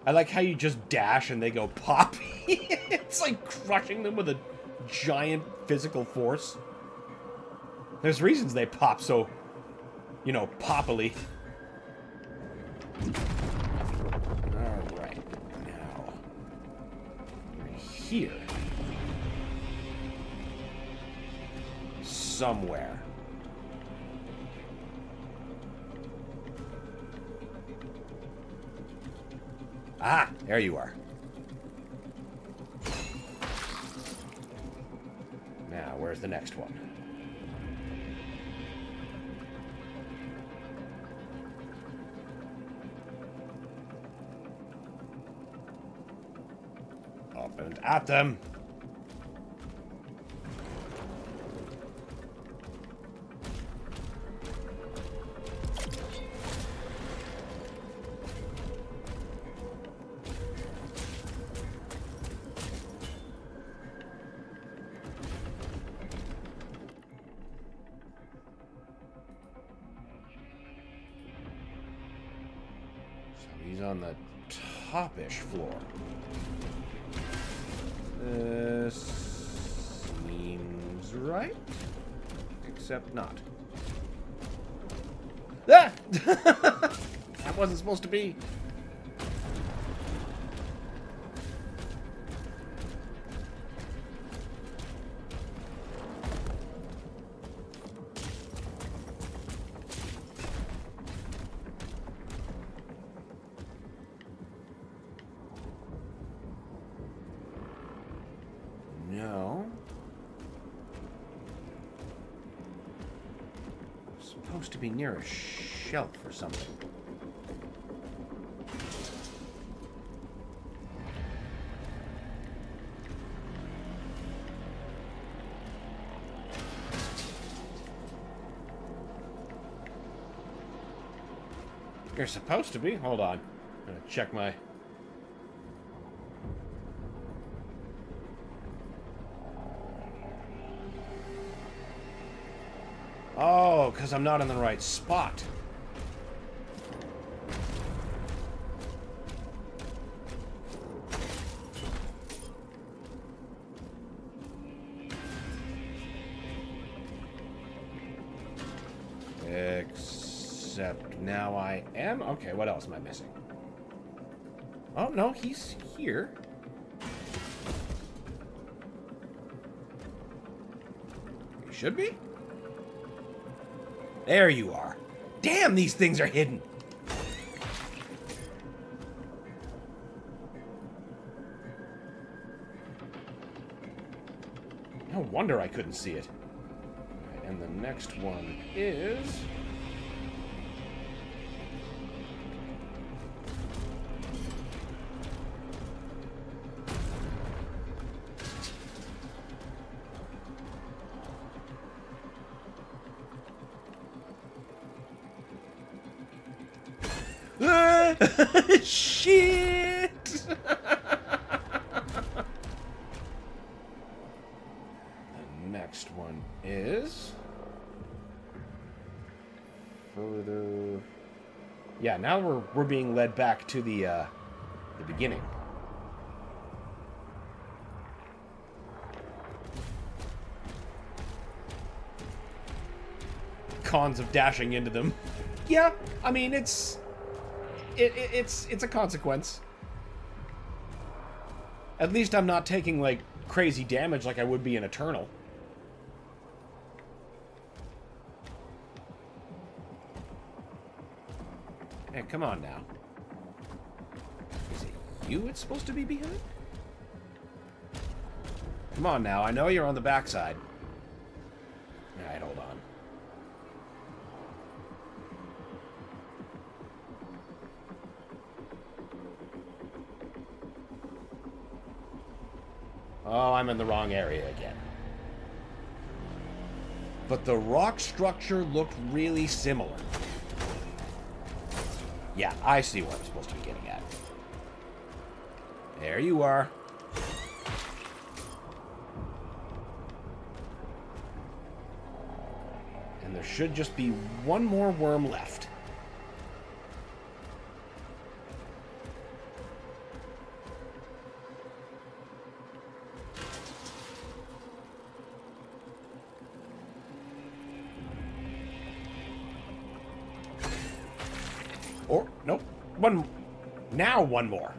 I like how you just dash and they go pop. It's like crushing them with a giant physical force. There's reasons they pop so, you know, poppily. Alright, now, we're here. Somewhere. Ah, there you are. Now, where's the next one? Up and at them. He's on the top-ish floor. Seems right. Except not. Ah! That wasn't supposed to be. No. Supposed to be near a shelf or something. You're supposed to be? Hold on. I'm gonna check my... Oh, because I'm not in the right spot. Except now I am? Okay, what else am I missing? Oh, no, he's here. He should be? There you are. Damn, these things are hidden. No wonder I couldn't see it. Right, and the next one is... Shit! The next one is further. Yeah, now we're being led back to the beginning. Cons of dashing into them. Yeah, I mean it's a consequence. At least I'm not taking, like, crazy damage like I would be in Eternal. Hey, come on now. Is it you it's supposed to be behind? Come on now, I know you're on the backside. Alright, hold on. Oh, I'm in the wrong area again. But the rock structure looked really similar. Yeah, I see what I'm supposed to be getting at. There you are. And there should just be one more worm left. Nope. One. Now one more.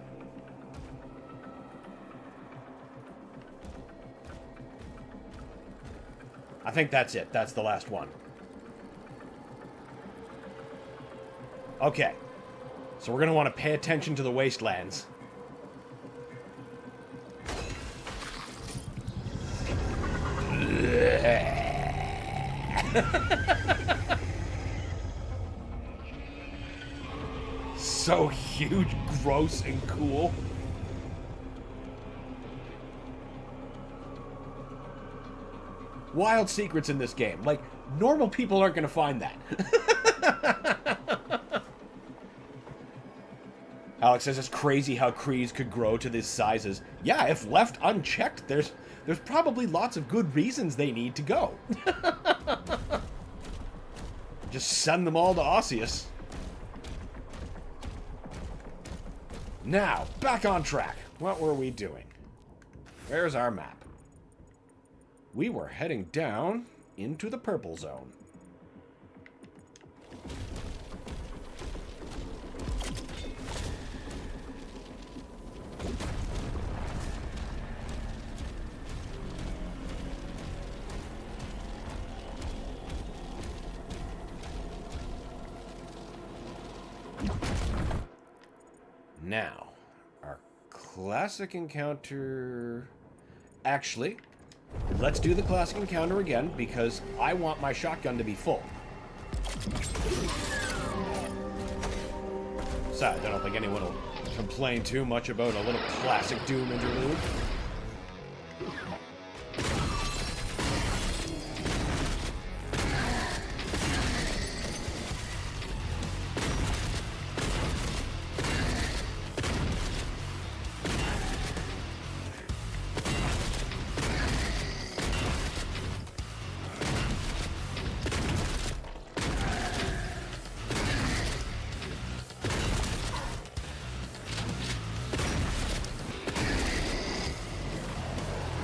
I think that's it. That's the last one. Okay. So we're going to want to pay attention to the wastelands. So huge, gross, and cool. Wild secrets in this game. Like, normal people aren't going to find that. Alex says it's crazy how creeds could grow to these sizes. Yeah, if left unchecked, there's probably lots of good reasons they need to go. Just send them all to Osseous. Now, back on track. What were we doing? Where's our map? We were heading down into the purple zone. Now, our classic encounter... Actually, let's do the classic encounter again, because I want my shotgun to be full. Besides, I don't think anyone will complain too much about a little classic Doom interlude.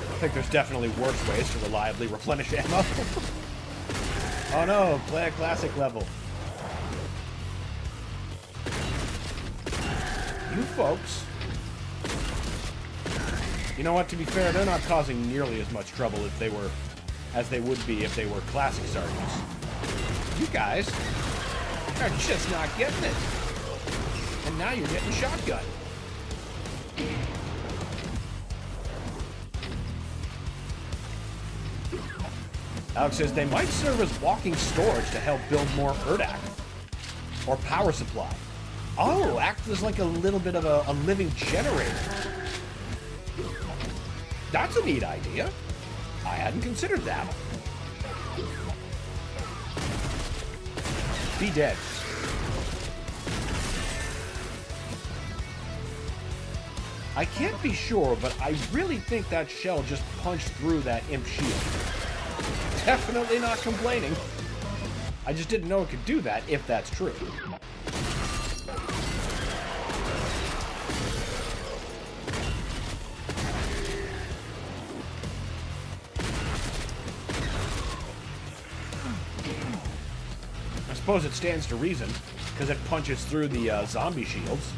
I think there's definitely worse ways to reliably replenish ammo. Oh no, play a classic level. You folks. You know what, to be fair, they're not causing nearly as much trouble as they would be if they were classic sergeants. You guys are just not getting it. And now you're getting shotgun. Alex says they might serve as walking storage to help build more Urdak. Or power supply. Oh, act as like a little bit of a living generator. That's a neat idea. I hadn't considered that. Be dead. I can't be sure, but I really think that shell just punched through that imp shield. Definitely not complaining. I just didn't know it could do that, if that's true. I suppose it stands to reason, because it punches through the zombie shields.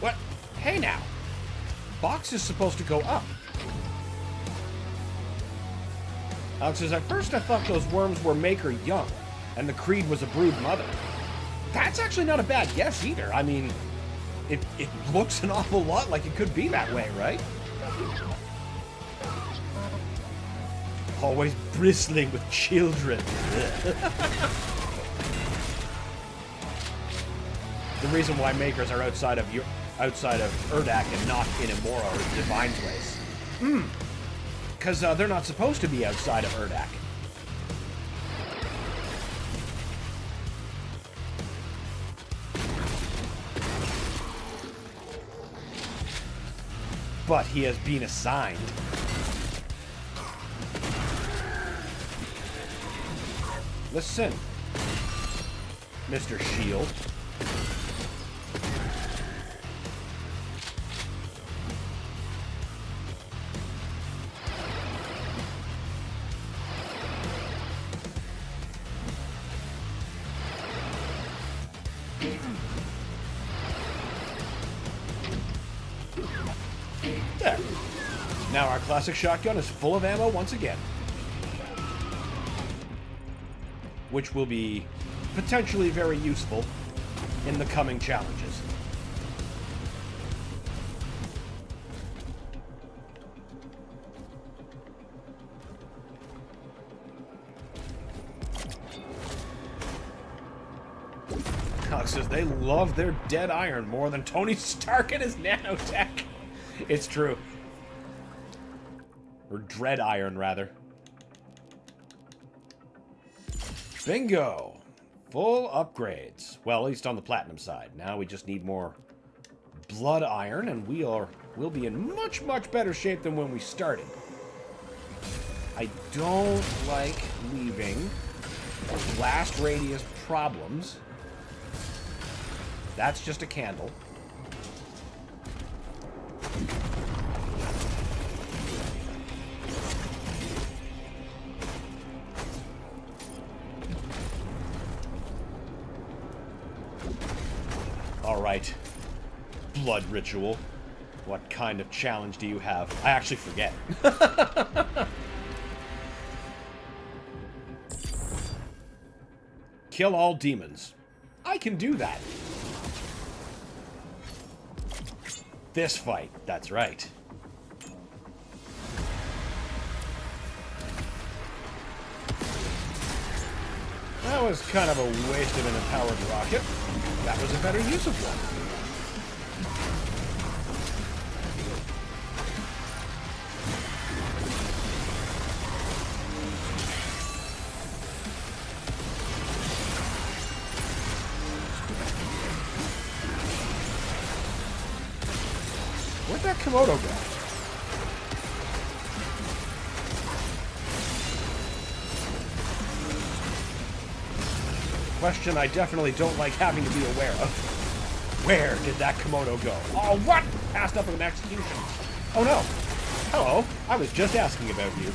What? Hey now! Box is supposed to go up. Alex says, at first I thought those worms were Maker young, and the Creed was a brood mother. That's actually not a bad guess either. I mean, it looks an awful lot like it could be that way, right? Always bristling with children. The reason why Makers are outside of Urdak and not in Imora or Divine Place. Because they're not supposed to be outside of Urdak. but he has been assigned. Listen, Mr. Shield. There. Now our classic shotgun is full of ammo once again. Which will be potentially very useful in the coming challenges. Alex says they love their dead iron more than Tony Stark and his nanotech. It's true. Or dread iron, rather. Bingo! Full upgrades. Well, at least on the platinum side. Now we just need more blood iron, and we'll be in much, much better shape than when we started. I don't like leaving blast radius problems. That's just a candle. Alright. Blood ritual. What kind of challenge do you have? I actually forget. Kill all demons. I can do that. This fight. That's right. That was kind of a waste of an empowered rocket. That was a better use of one. Where'd that Komodo go? Question I definitely don't like having to be aware of. Where did that Komodo go? Oh, what? Passed up with an execution. Oh, no. Hello. I was just asking about you.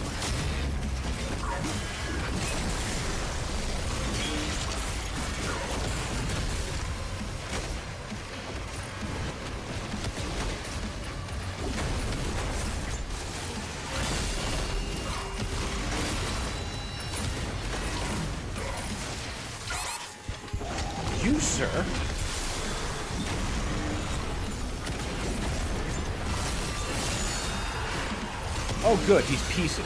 You, sir? Oh, good, he's pieces.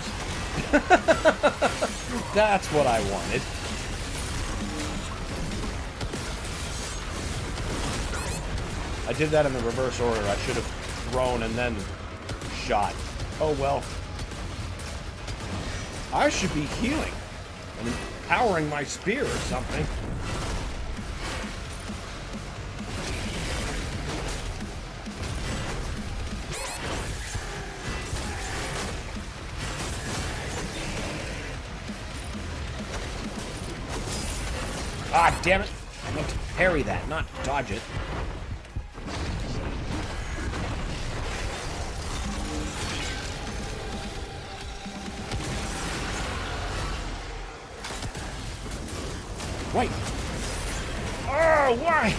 That's what I wanted. I did that in the reverse order. I should have thrown and then shot. Oh, well. I should be healing and empowering my spear or something. Ah, damn it! I meant to parry that, not dodge it. Wait! Oh, why?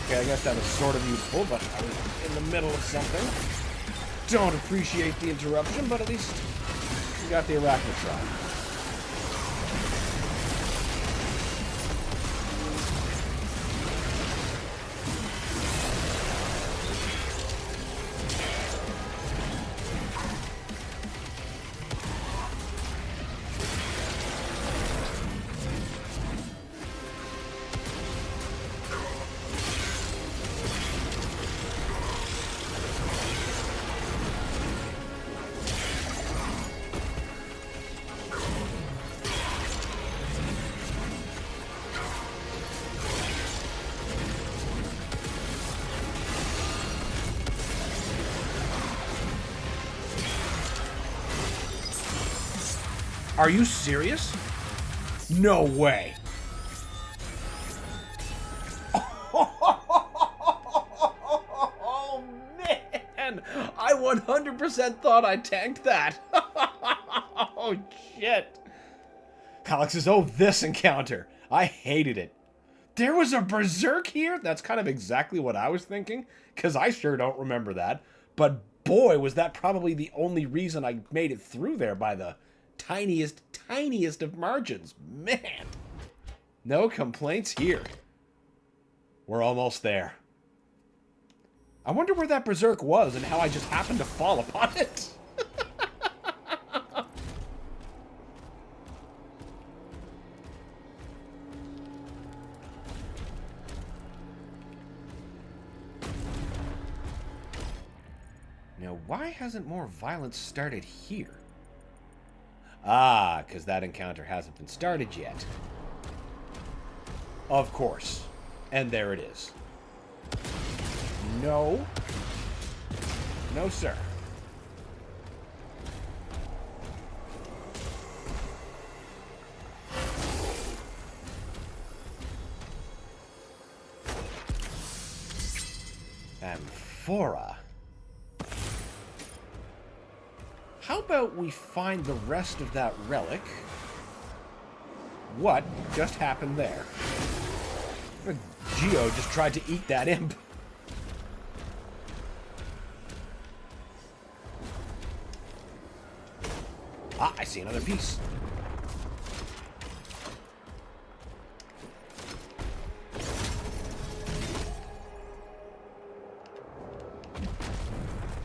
Okay, I guess that was sort of useful, but I was in the middle of something. Don't appreciate the interruption, but at least we got the arachnotron. Are you serious? No way. Oh, man. I 100% thought I tanked that. Oh, shit. Alex says, oh, this encounter. I hated it. There was a berserk here? That's kind of exactly what I was thinking, because I sure don't remember that. But boy, was that probably the only reason I made it through there by the tiniest of margins. Man. No complaints here. We're almost there. I wonder where that berserk was and how I just happened to fall upon it. Now, why hasn't more violence started here? Ah, because that encounter hasn't been started yet. Of course. And there it is. No. No, sir. Amphora. How about we find the rest of that relic? What just happened there? Geo just tried to eat that imp. Ah, I see another piece.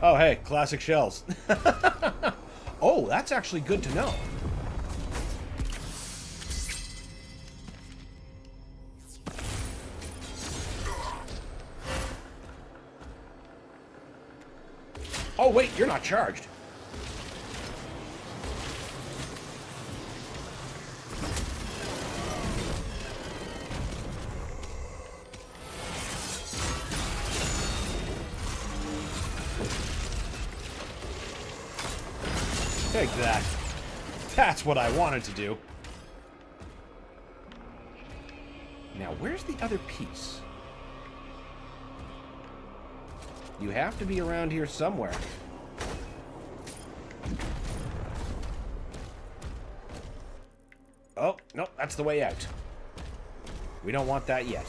Oh, hey, classic shells. Oh, that's actually good to know. Oh, wait, you're not charged. Take that. That's what I wanted to do. Now, where's the other piece? You have to be around here somewhere. Oh, no, that's the way out. We don't want that yet.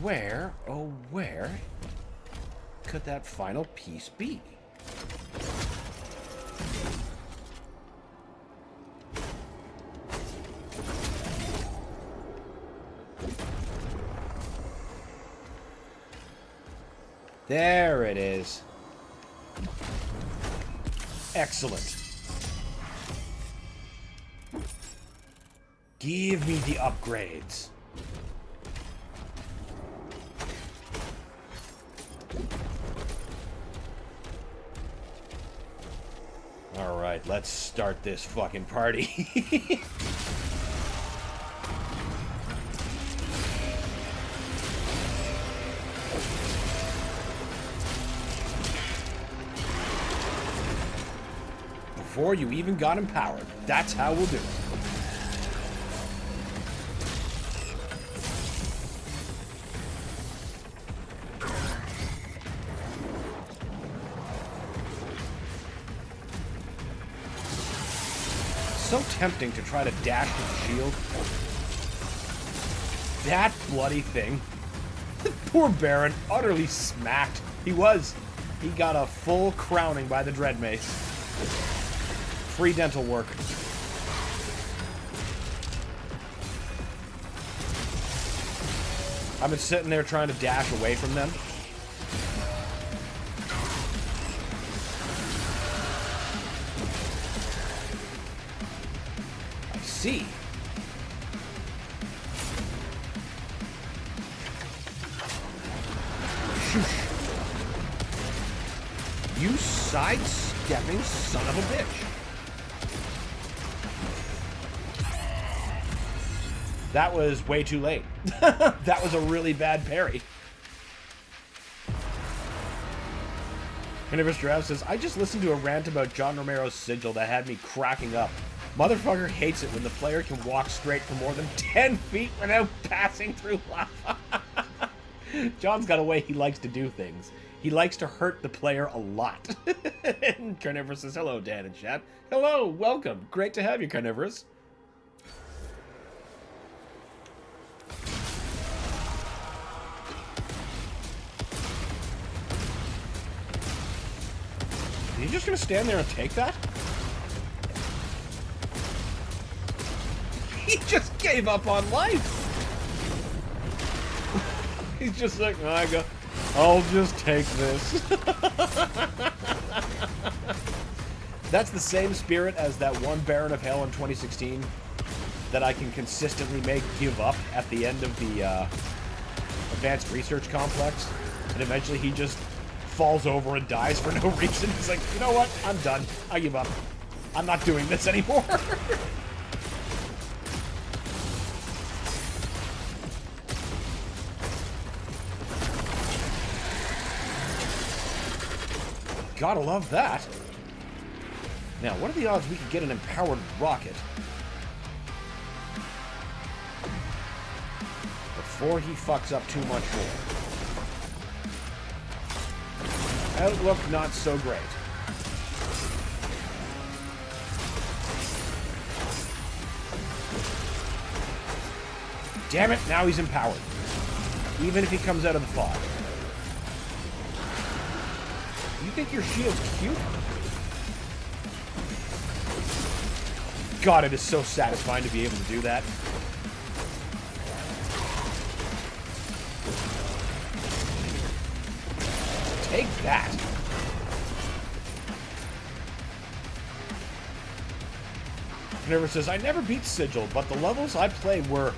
Where, oh where, could that final piece be? There it is. Excellent. Give me the upgrades. Alright, let's start this fucking party. Before you even got empowered. That's how we'll do it. So tempting to try to dash with the shield. That bloody thing. Poor Baron, utterly smacked. He was. He got a full crowning by the Dread Mace. Free dental work. I've been sitting there trying to dash away from them. I see. Shoosh. You sidestepping son of a bitch. That was way too late. That was a really bad parry. Carnivorous Giraffe says, I just listened to a rant about John Romero's sigil that had me cracking up. Motherfucker hates it when the player can walk straight for more than 10 feet without passing through lava. John's got a way he likes to do things. He likes to hurt the player a lot. And Carnivorous says, hello, Dan and chat. Hello, welcome. Great to have you, Carnivorous. Are you just going to stand there and take that? He just gave up on life. He's just like, oh, I'll just take this. That's the same spirit as that one Baron of Hell in 2016 that I can consistently make give up at the end of the Advanced Research Complex. And eventually he just falls over and dies for no reason. He's like, you know what? I'm done. I give up. I'm not doing this anymore. Gotta love that. Now, what are the odds we could get an empowered rocket before he fucks up too much more? Outlook not so great. Damn it, now he's empowered. Even if he comes out of the fog. You think your shield's cute? God, it is so satisfying to be able to do that. Take that. Never says, I never beat Sigil, but the levels I played were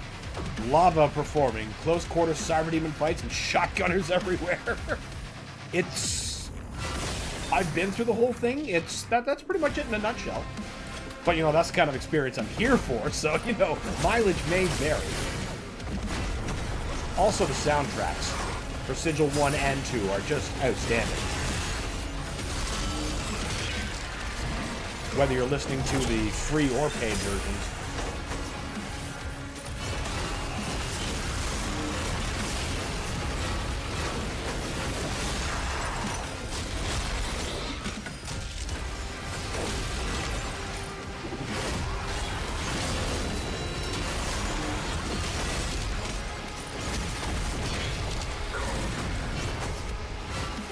lava performing, close quarter cyber demon fights, and shotgunners everywhere. I've been through the whole thing. That's pretty much it in a nutshell. But, you know, that's the kind of experience I'm here for, so, you know, mileage may vary. Also, the soundtracks for Sigil 1 and 2 are just outstanding. Whether you're listening to the free or paid versions.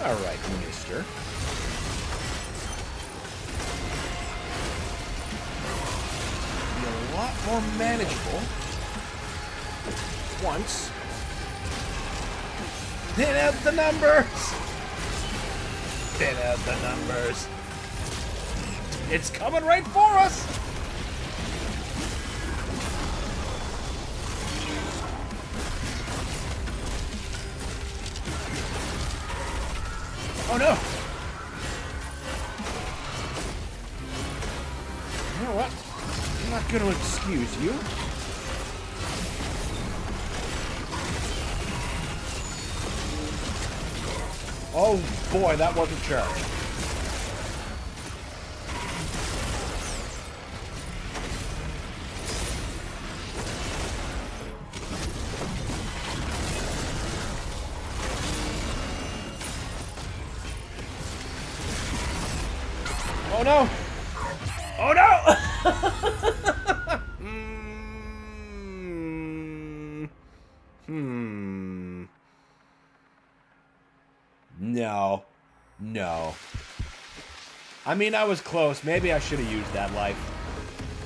Alright, mister. Be a lot more manageable once. Thin out the numbers! Thin out the numbers. It's coming right for us! Oh no! You know what? I'm not going to excuse you. Oh boy, that wasn't charged. Oh no! Oh no! No. No. I mean, I was close. Maybe I should have used that life.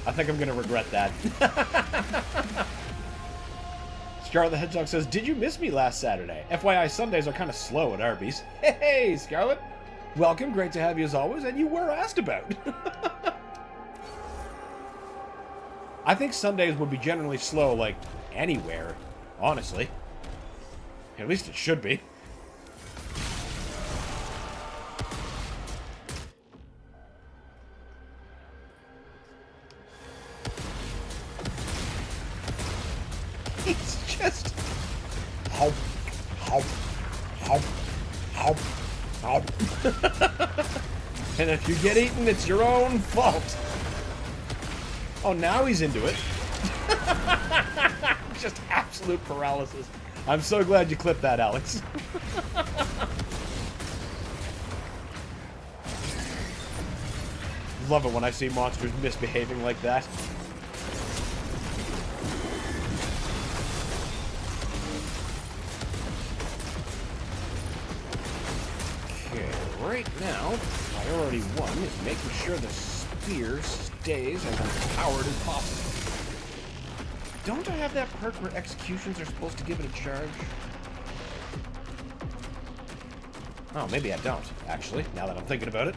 I think I'm going to regret that. Scarlet the Hedgehog says, did you miss me last Saturday? FYI, Sundays are kind of slow at Arby's. Hey, Scarlet. Welcome. Great to have you as always. And you were asked about. I think Sundays would be generally slow, like, anywhere. Honestly. At least it should be. He's just... Hop, hop, hop, hop. Ow. And if you get eaten, it's your own fault. Oh, now he's into it. Just absolute paralysis. I'm so glad you clipped that, Alex. Love it when I see monsters misbehaving like that. Okay, right now, priority 1 is making sure the spear stays as empowered as possible. Don't I have that perk where executions are supposed to give it a charge? Oh, maybe I don't, actually, now that I'm thinking about it.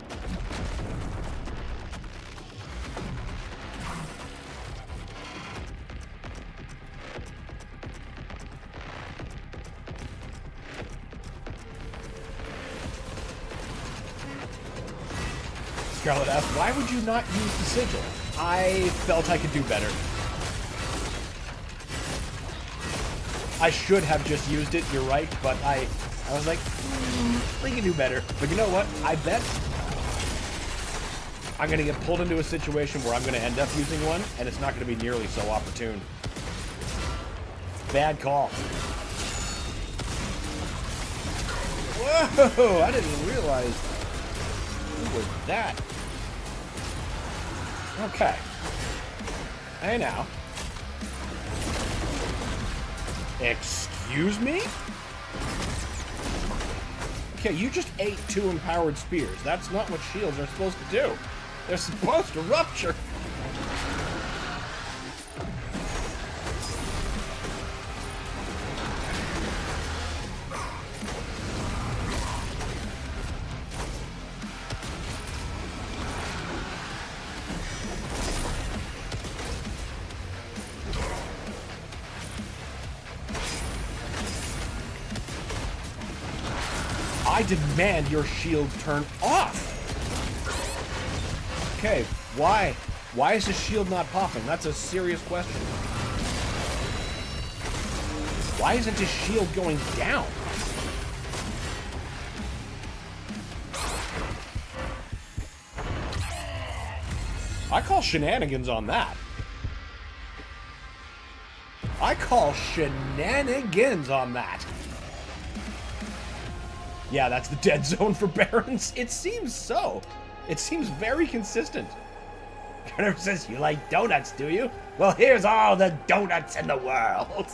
Scarlet asked, why would you not use the sigil? I felt I could do better. I should have just used it, you're right, but I was like, we can do better. But you know what? I bet I'm going to get pulled into a situation where I'm going to end up using one, and it's not going to be nearly so opportune. Bad call. Whoa! I didn't realize who was that. Okay. Hey now. Excuse me? Okay, you just ate 2 empowered spears. That's not what shields are supposed to do. They're supposed to rupture. I demand your shield turn off. Okay, why? Why is his shield not popping? That's a serious question. Why isn't his shield going down? I call shenanigans on that. I call shenanigans on that. Yeah, that's the dead zone for Barons. It seems so. It seems very consistent. Turner says, you like donuts, do you? Well, here's all the donuts in the world.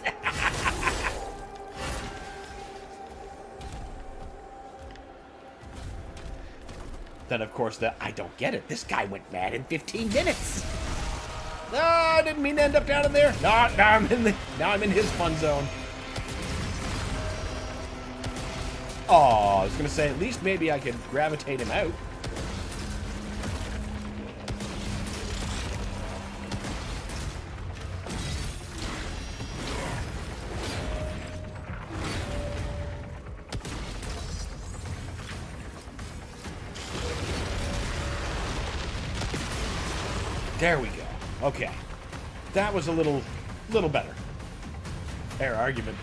Then, of course, I don't get it. This guy went mad in 15 minutes. No, I didn't mean to end up down in there. No, now I'm in his fun zone. Oh, I was gonna say, at least maybe I could gravitate him out. There we go. Okay. That was a little better. Fair argument.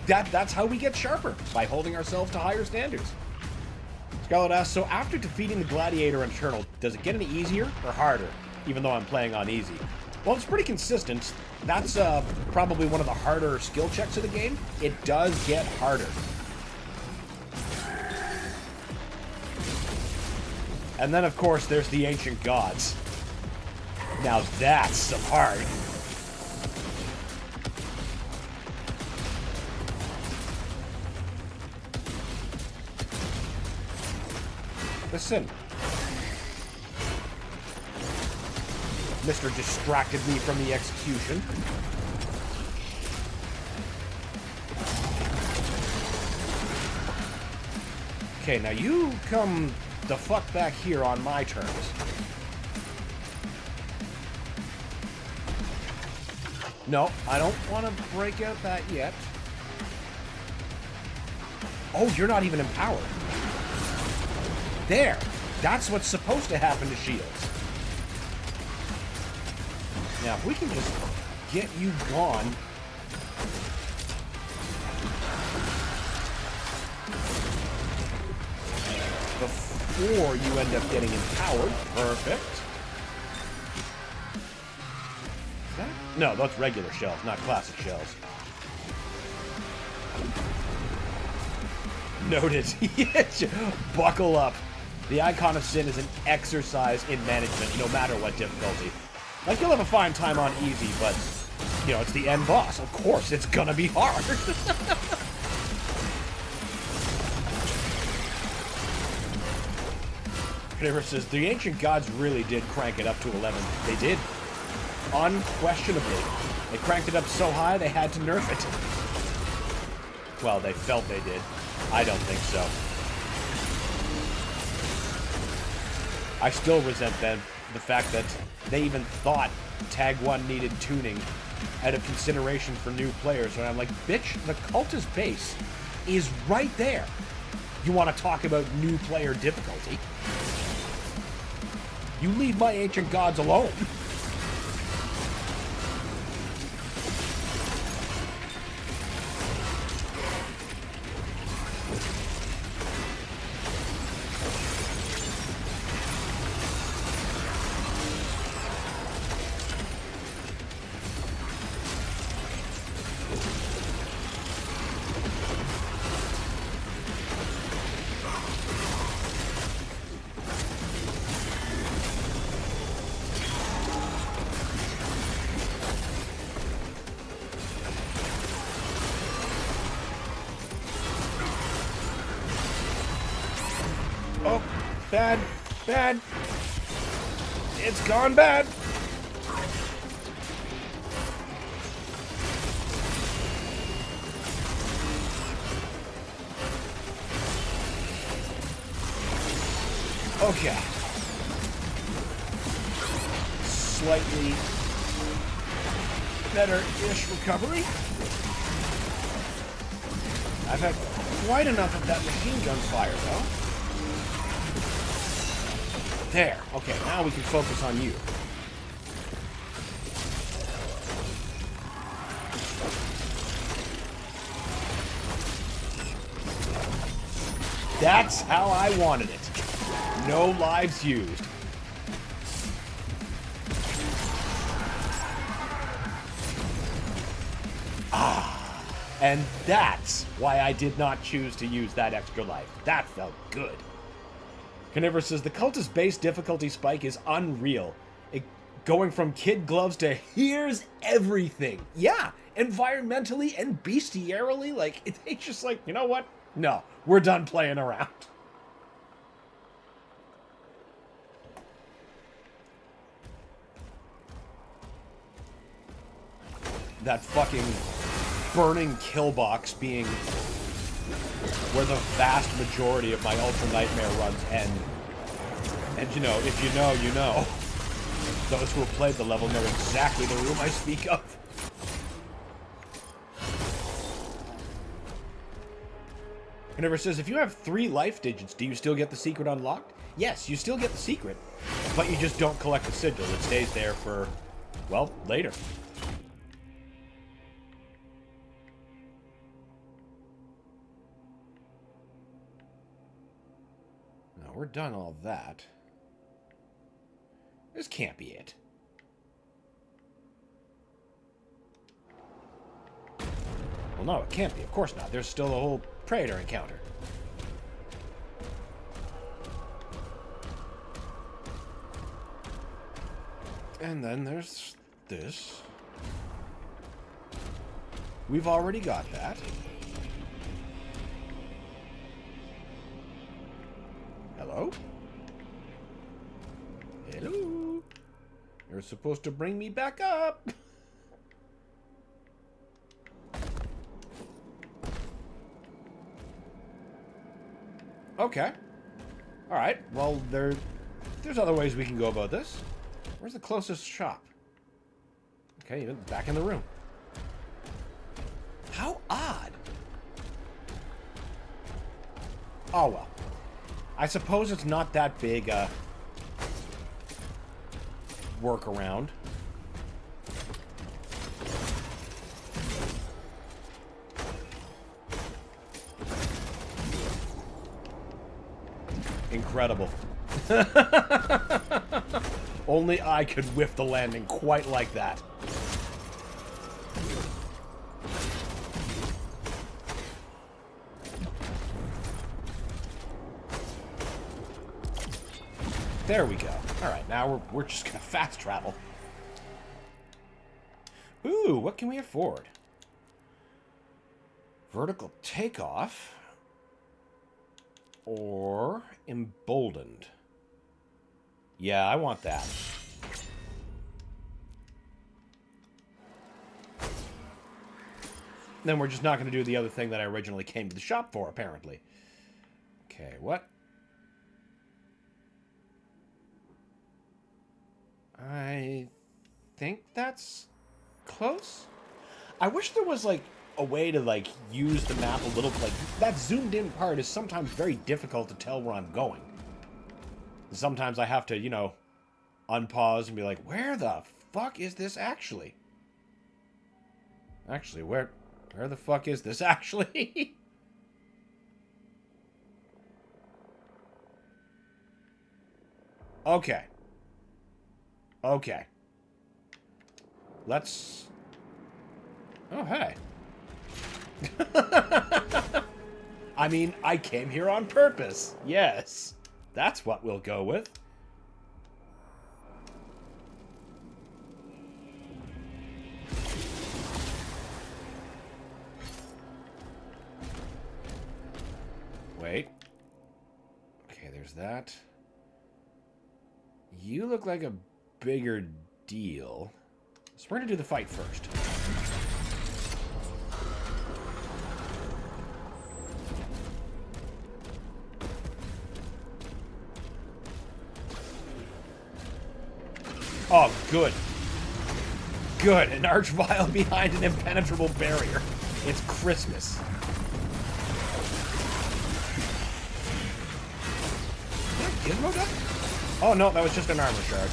That's how we get sharper, by holding ourselves to higher standards. Scarlet asks, so after defeating the Gladiator Eternal, does it get any easier or harder, even though I'm playing on easy? Well, it's pretty consistent. That's probably one of the harder skill checks of the game. It does get harder. And then, of course, there's the Ancient Gods. Now that's some hard. Listen. Mr. distracted me from the execution. Okay, now you come the fuck back here on my terms. No, I don't want to break out that yet. Oh, you're not even empowered. There! That's what's supposed to happen to shields. Now, if we can just get you gone... or you end up getting empowered. Perfect. Is that? No, that's regular shells, not classic shells. Noted. Yes. Buckle up. The Icon of Sin is an exercise in management, no matter what difficulty. Like, you'll have a fine time on easy, but, you know, it's the end boss. Of course, it's gonna be hard. Kniver says, the ancient gods really did crank it up to 11. They did. Unquestionably. They cranked it up so high, they had to nerf it. Well, they felt they did. I don't think so. I still resent them, the fact that they even thought Tag 1 needed tuning out of consideration for new players. And I'm like, bitch, the cultist base is right there. You want to talk about new player difficulty? You leave my ancient gods alone. Oh, bad, bad. It's gone bad. Okay. Slightly better-ish recovery. I've had quite enough of that machine gun fire, though. There. Okay, now we can focus on you. That's how I wanted it. No lives used. Ah. And that's why I did not choose to use that extra life. That felt good. Kniver says, the cultist base difficulty spike is unreal. Going from kid gloves to here's everything. Yeah, environmentally and bestiarily, like, it's just like, you know what? No, we're done playing around. That fucking burning kill box being where the vast majority of my Ultra Nightmare runs end. And you know, if you know, you know. Those who have played the level know exactly the room I speak of. Kniver says, if you have 3 life digits, do you still get the secret unlocked? Yes, you still get the secret, but you just don't collect the sigil. It stays there for, well, later. We're done all that. This can't be it. Well, no, it can't be. Of course not. There's still a whole Praetor encounter. And then there's this. We've already got that. Hello? Hello? You're supposed to bring me back up. Okay. Alright, well, there's other ways we can go about this. Where's the closest shop? Okay, back in the room. How odd. Oh, well. I suppose it's not that big a workaround. Incredible. Only I could whiff the landing quite like that. There we go. Alright, now we're just gonna fast travel. Ooh, what can we afford? Vertical takeoff. Or emboldened. Yeah, I want that. Then we're just not going to do the other thing that I originally came to the shop for, apparently. Okay, what? I think that's close. I wish there was, like, a way to, like, use the map a little, like, that zoomed in part is sometimes very difficult to tell where I'm going. And sometimes I have to, you know, unpause and be like, where the fuck is this actually? Actually, where the fuck is this actually? Okay. Okay. Let's... Oh, hey. I mean, I came here on purpose. Yes. That's what we'll go with. Wait. Okay, there's that. You look like a bigger deal. So we're gonna do the fight first. Oh, good. Good. An archvile behind an impenetrable barrier. It's Christmas. Did I gizmo that? Oh, no, that was just an armor shard.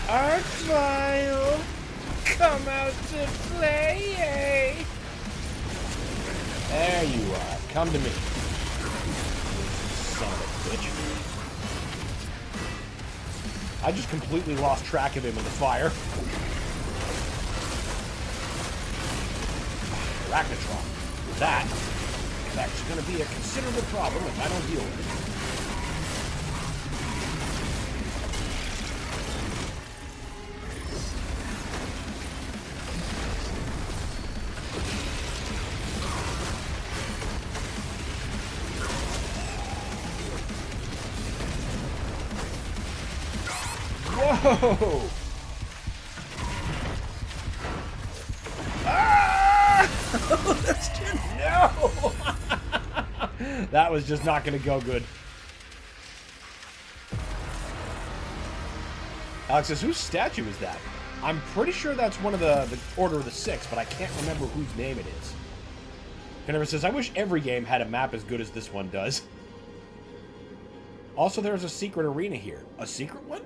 Archvile, come out to play. There you are. Come to me. Son of a bitch. I just completely lost track of him in the fire. Arachnotron. That is actually going to be a considerable problem if I don't deal with it. Whoa! Ah! No! That was just not going to go good. Alex says, whose statue is that? I'm pretty sure that's one of the Order of the Six, but I can't remember whose name it is. Kennever says, I wish every game had a map as good as this one does. Also, there's a secret arena here. A secret one?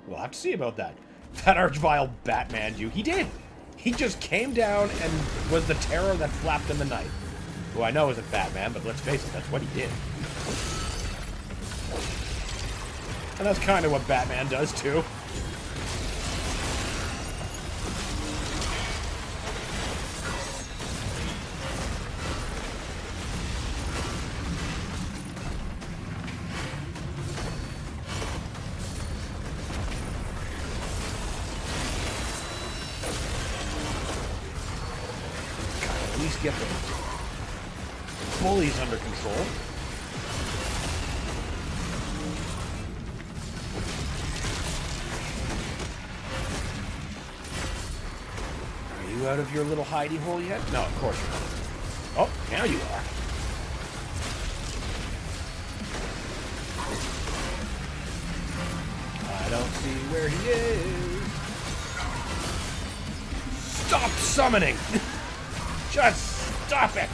We'll have to see about that. That archvile Batman you. He did. He just came down and was the terror that flapped in the night. Who I know isn't Batman, but let's face it, that's what he did. And that's kind of what Batman does, too. Get the bullies under control. Are you out of your little hidey hole yet? No, of course you're not. Oh, now you are. I don't see where he is. Stop summoning! Just stop it!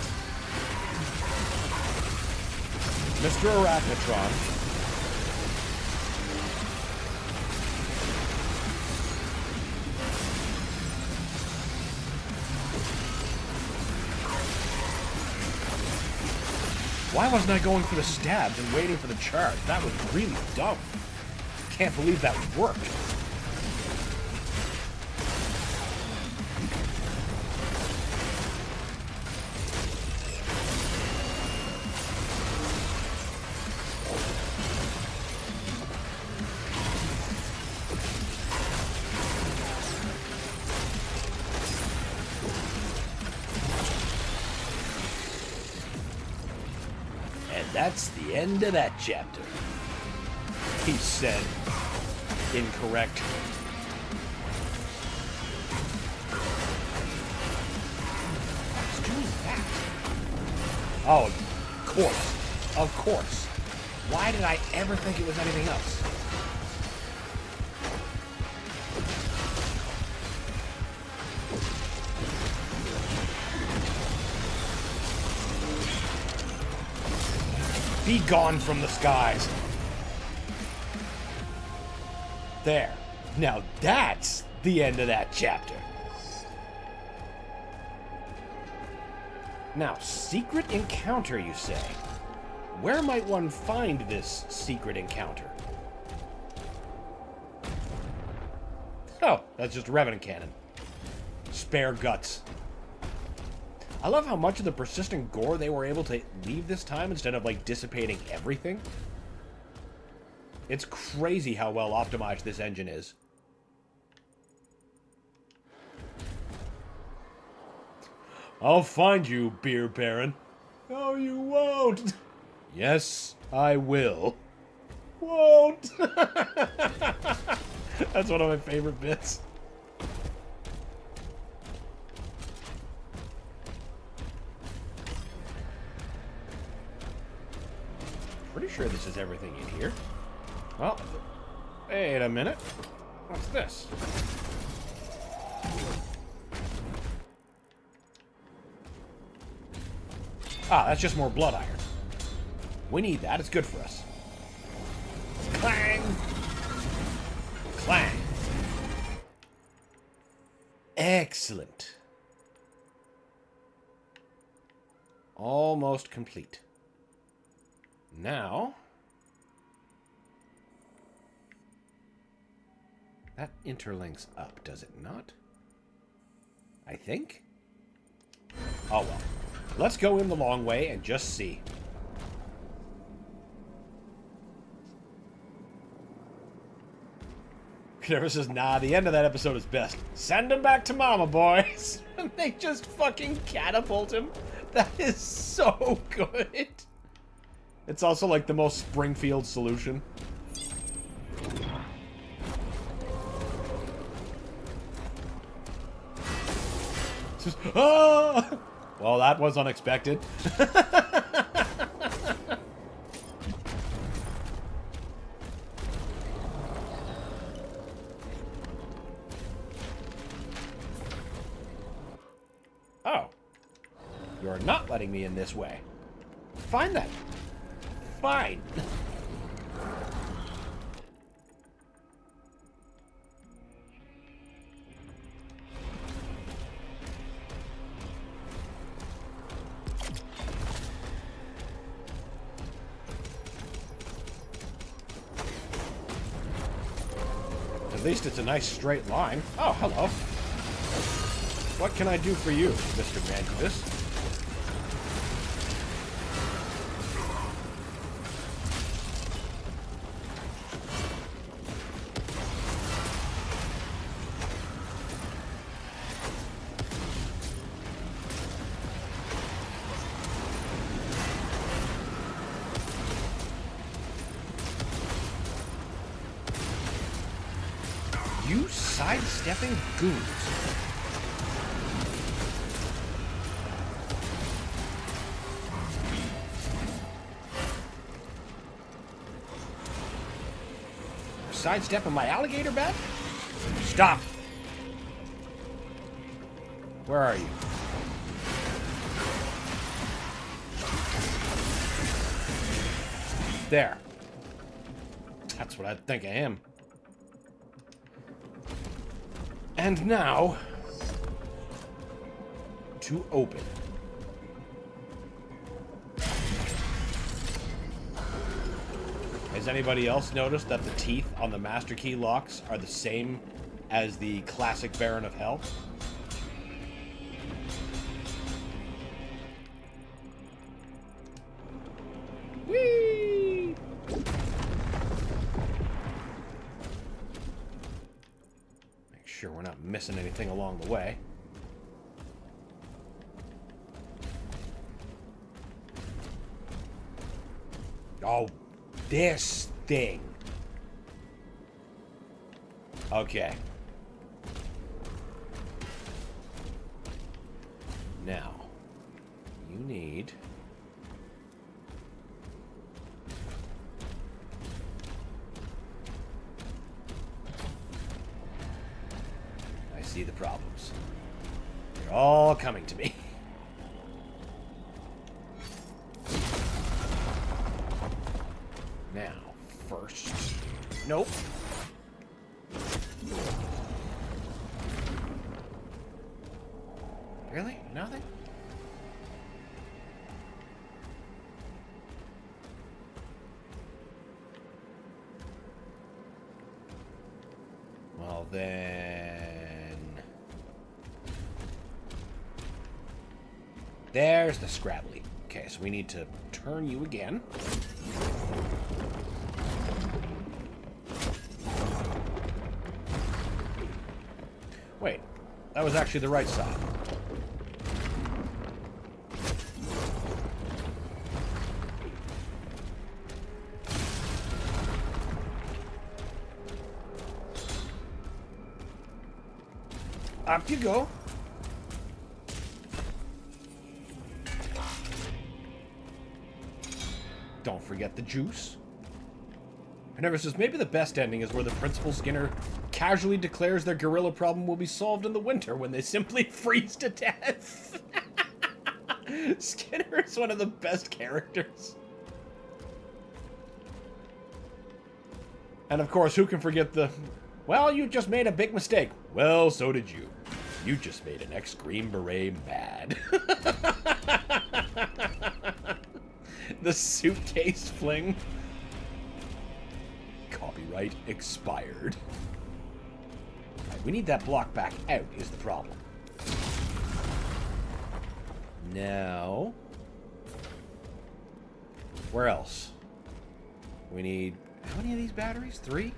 Mr. Arachnotron. Why wasn't I going for the stabs and waiting for the charge? That was really dumb. Can't believe that worked. That's the end of that chapter. He said, incorrect. What's doing that? Oh, of course. Of course. Why did I ever think it was anything else? Be gone from the skies. There. Now that's the end of that chapter. Now, secret encounter, you say? Where might one find this secret encounter? Oh, that's just a Revenant cannon. Spare guts. I love how much of the persistent gore they were able to leave this time instead of, like, dissipating everything. It's crazy how well optimized this engine is. I'll find you, Beer Baron. No, you won't. Yes, I will. Won't. That's one of my favorite bits. Pretty sure this is everything in here. Well, wait a minute. What's this? Ah, that's just more blood iron. We need that. It's good for us. Clang! Clang! Excellent. Almost complete. Now, that interlinks up, does it not? I think? Oh well. Let's go in the long way and just see. Whoever says, nah, the end of that episode is best. Send him back to mama, boys. And they just fucking catapult him. That is so good. It's also like the most Springfield solution. Just, ah! Well, that was unexpected. Oh. You're not letting me in this way. Fine then. Fine. At least it's a nice straight line. Oh, hello. What can I do for you, Mr. Mancubus? You sidestepping goons. Sidestepping my alligator bat? Stop. Where are you? There. That's what I think of him. And now, to open. Has anybody else noticed that the teeth on the Master Key locks are the same as the classic Baron of Hell? Whee! Make sure we're not missing anything along the way. Oh, this thing. Okay. Now, you need... I see the problems. They're all coming to me. Now, first... Nope. Really? Nothing? Well, then... There's the Scrabbly. Okay, so we need to turn you again. Wait, that was actually the right side. Up you go. Don't forget the juice. And ever says maybe the best ending is where the Principal Skinner casually declares their gorilla problem will be solved in the winter when they simply freeze to death. Skinner is one of the best characters. And of course, who can forget the, well, you just made a big mistake. Well, so did you. You just made an ex-Green Beret mad. The suitcase fling. Copyright expired. Right, we need that block back out is the problem. Now, where else? We need, how many of these batteries? 3?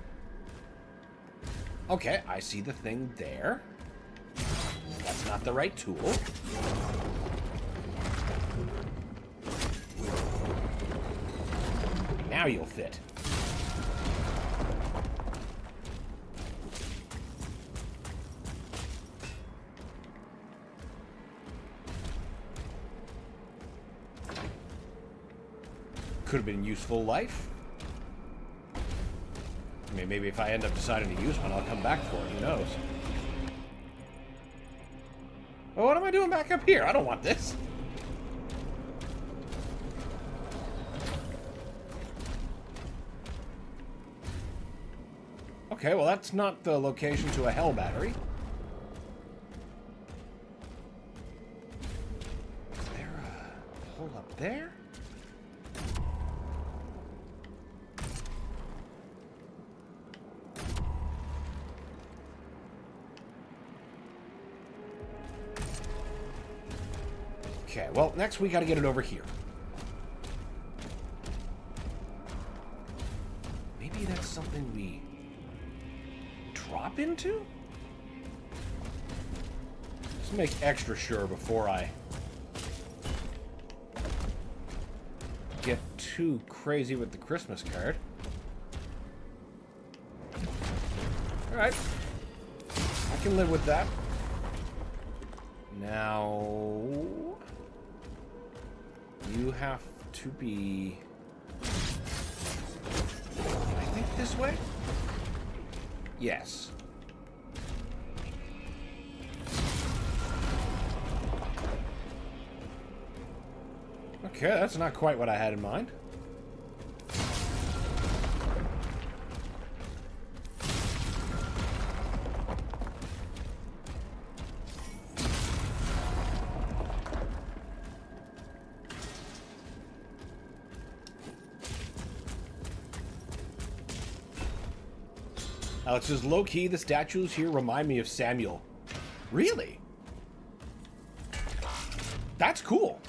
Okay, I see the thing there. That's not the right tool. Now you'll fit. Could have been useful life. I mean, maybe if I end up deciding to use one, I'll come back for it. Who knows? Well, what am I doing back up here? I don't want this. Okay, well, that's not the location to a hell battery. Is there a hole up there? Okay, well, next we gotta get it over here. Maybe that's something we drop into? Just make extra sure before I get too crazy with the Christmas card. Alright. I can live with that. Now... you have to be... I think this way? Yes. Okay, that's not quite what I had in mind. Alex says, low-key, the statues here remind me of Samuel. Really? That's cool.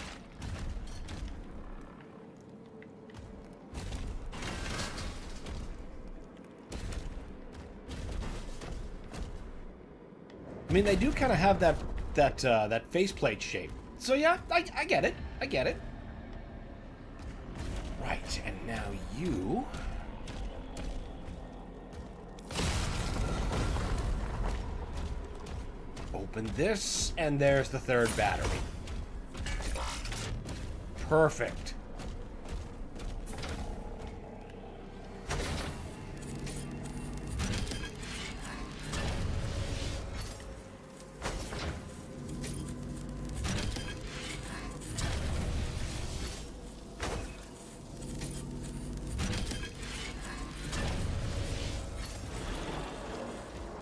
I mean, they do kind of have that faceplate shape. So yeah, I get it. I get it. Right, and now you... Open this, and there's the third battery. Perfect.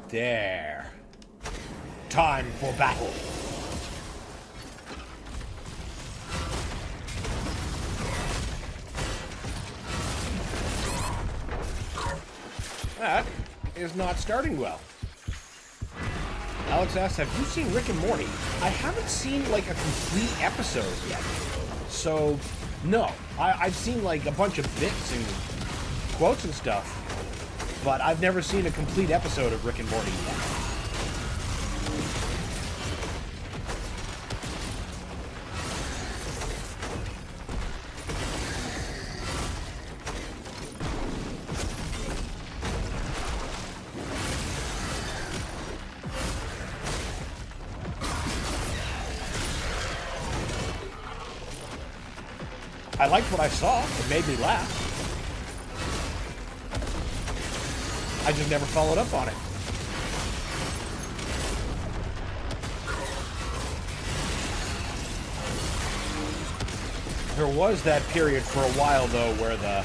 There. Time for battle. That is not starting well. Alex asks, have you seen Rick and Morty? I haven't seen, like, a complete episode yet. So, no. I've seen, like, a bunch of bits and quotes and stuff. But I've never seen a complete episode of Rick and Morty yet. I liked what I saw. It made me laugh. I just never followed up on it. There was that period for a while, though, where the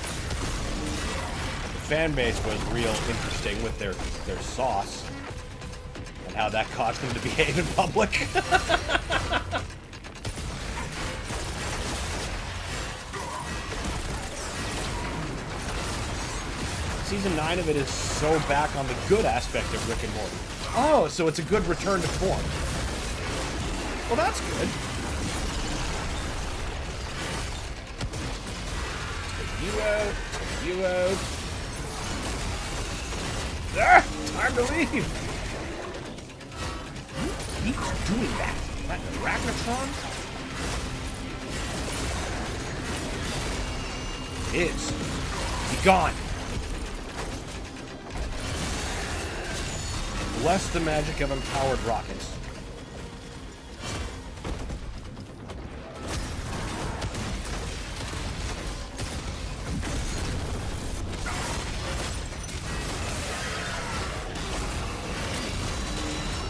fan base was real interesting with their sauce and how that caused them to behave in public. Season 9 of it is so back on the good aspect of Rick and Morty. Oh, so it's a good return to form. Well, that's good. Take you out. Ah, time to leave. Who keeps doing that? That Arachnotron? Is. Be gone. Bless the magic of empowered rockets.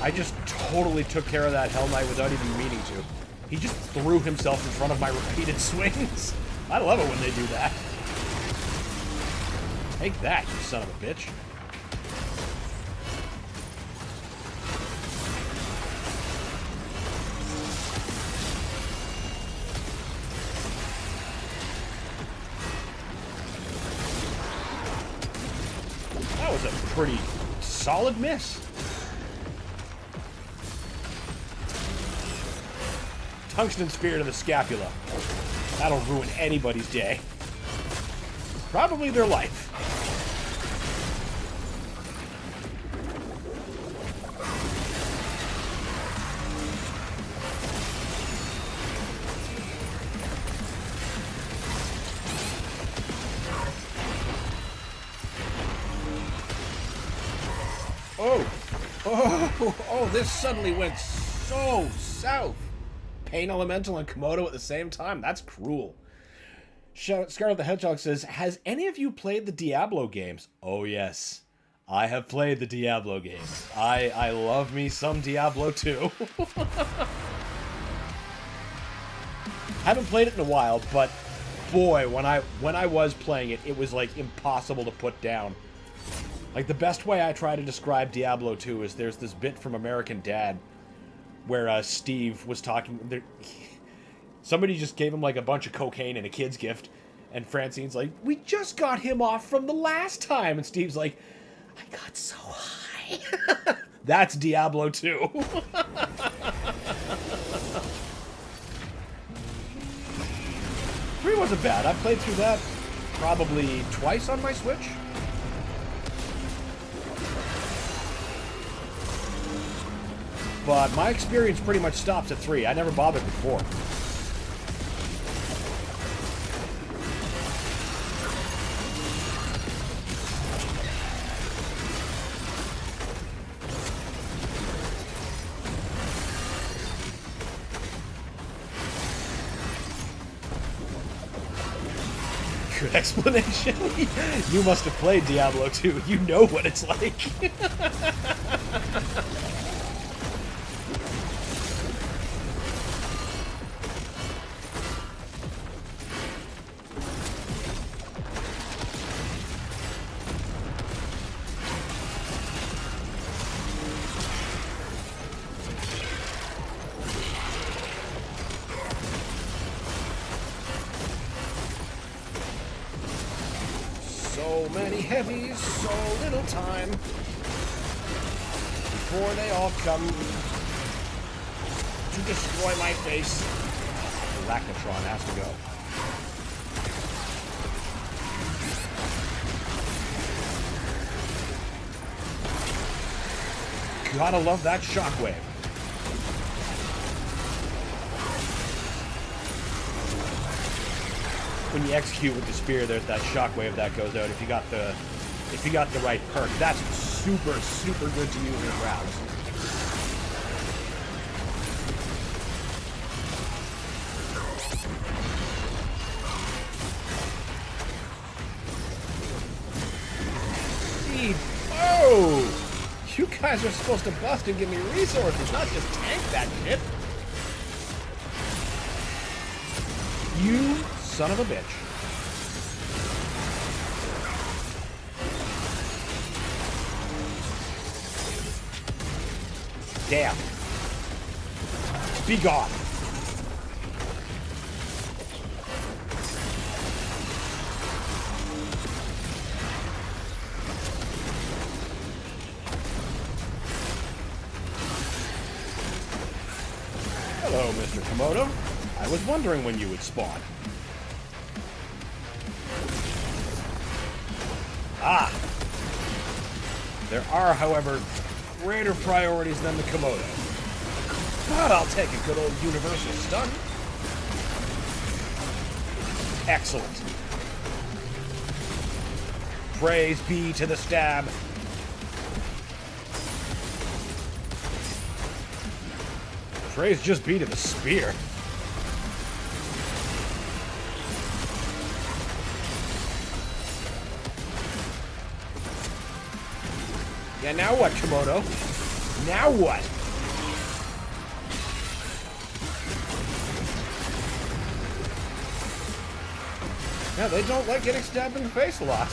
I just totally took care of that Hell Knight without even meaning to. He just threw himself in front of my repeated swings. I love it when they do that. Take that, you son of a bitch. That was a pretty solid miss. Tungsten spear to the scapula. That'll ruin anybody's day. Probably their life. Oh, this suddenly went so south. Pain Elemental and Komodo at the same time? That's cruel. Scarlet the Hedgehog says, has any of you played the Diablo games? Oh, yes. I have played the Diablo games. I love me some Diablo 2. Haven't played it in a while, but boy, when I was playing it, it was like impossible to put down. Like, the best way I try to describe Diablo 2 is there's this bit from American Dad where Steve was talking. Somebody just gave him like a bunch of cocaine and a kid's gift, and Francine's like, "We just got him off from the last time," and Steve's like, I got so high. That's Diablo 2. 3 wasn't bad. I played through that probably twice on my Switch. But my experience pretty much stops at 3. I never bothered with 4. Good explanation. You must have played Diablo 2. You know what it's like. So many heavies, so little time before they all come to destroy my face. The Lachnatron has to go. Gotta love that shockwave. When you execute with the spear, there's that shockwave that goes out if you got the right perk. That's super good to use in grabs. Speed. Oh! You guys are supposed to bust and give me resources, not just tank that shit. You son of a bitch. Damn. Be gone. Hello, Mr. Komodo. I was wondering when you would spawn. Ah! There are, however, greater priorities than the Komodo. But I'll take a good old universal stun. Excellent. Praise be to the stab. Praise just be to the spear. Yeah, now what, Komodo? Now what? Yeah, they don't like getting stabbed in the face a lot.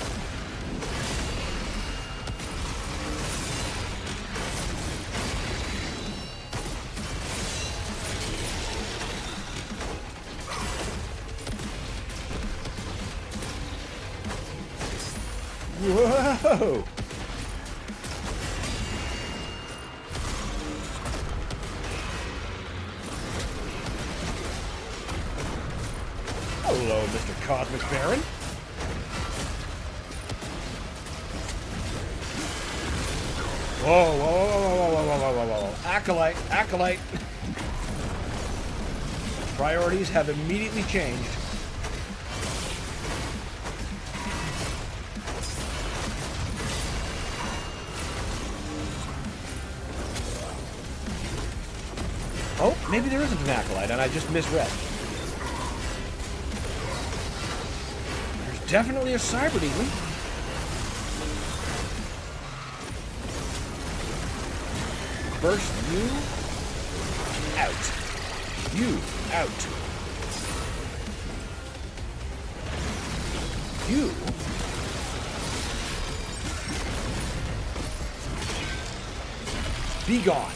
Whoa! Hello, Mr. Cosmic Baron. Whoa, whoa, whoa, whoa, whoa, whoa, whoa, whoa, whoa. Acolyte, Acolyte. Priorities have immediately changed. Oh, maybe there isn't an Acolyte and I just misread. There's definitely a Cyber Demon. Burst you out. You out. You. Be gone.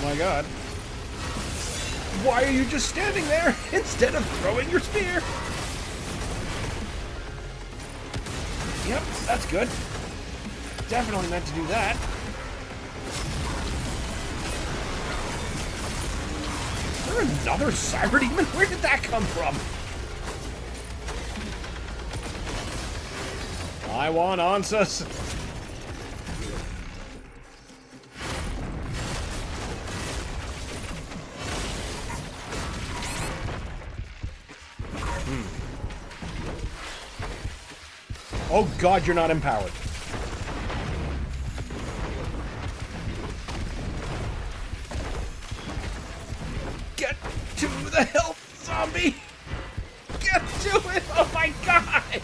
my god. Why are you just standing there instead of throwing your spear? Yep, that's good. Definitely meant to do that. Is there another cyber demon? Where did that come from? I want answers. Oh god, you're not empowered. Get to the health, zombie! Get to it! Oh my god!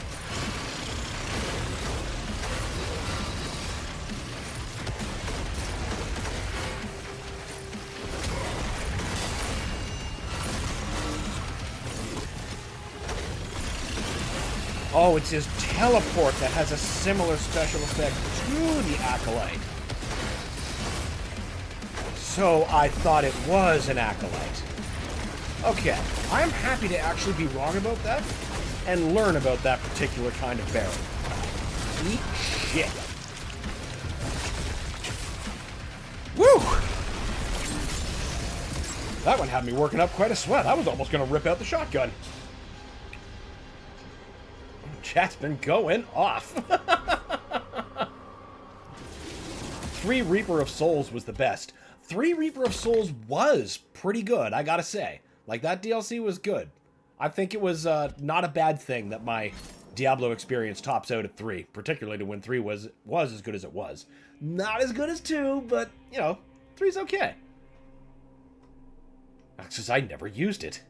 Oh, it's his teleport that has a similar special effect to the Acolyte. So I thought it was an Acolyte. Okay, I'm happy to actually be wrong about that and learn about that particular kind of barrel. Eat shit. Woo! That one had me working up quite a sweat. I was almost going to rip out the shotgun. Chat's been going off. 3 Reaper of Souls was the best. 3 Reaper of Souls was pretty good, I gotta say. Like, that DLC was good. I think it was not a bad thing that my Diablo experience tops out at 3, particularly when 3 was as good as it was. Not as good as 2, but, you know, 3's okay. That's just I never used it.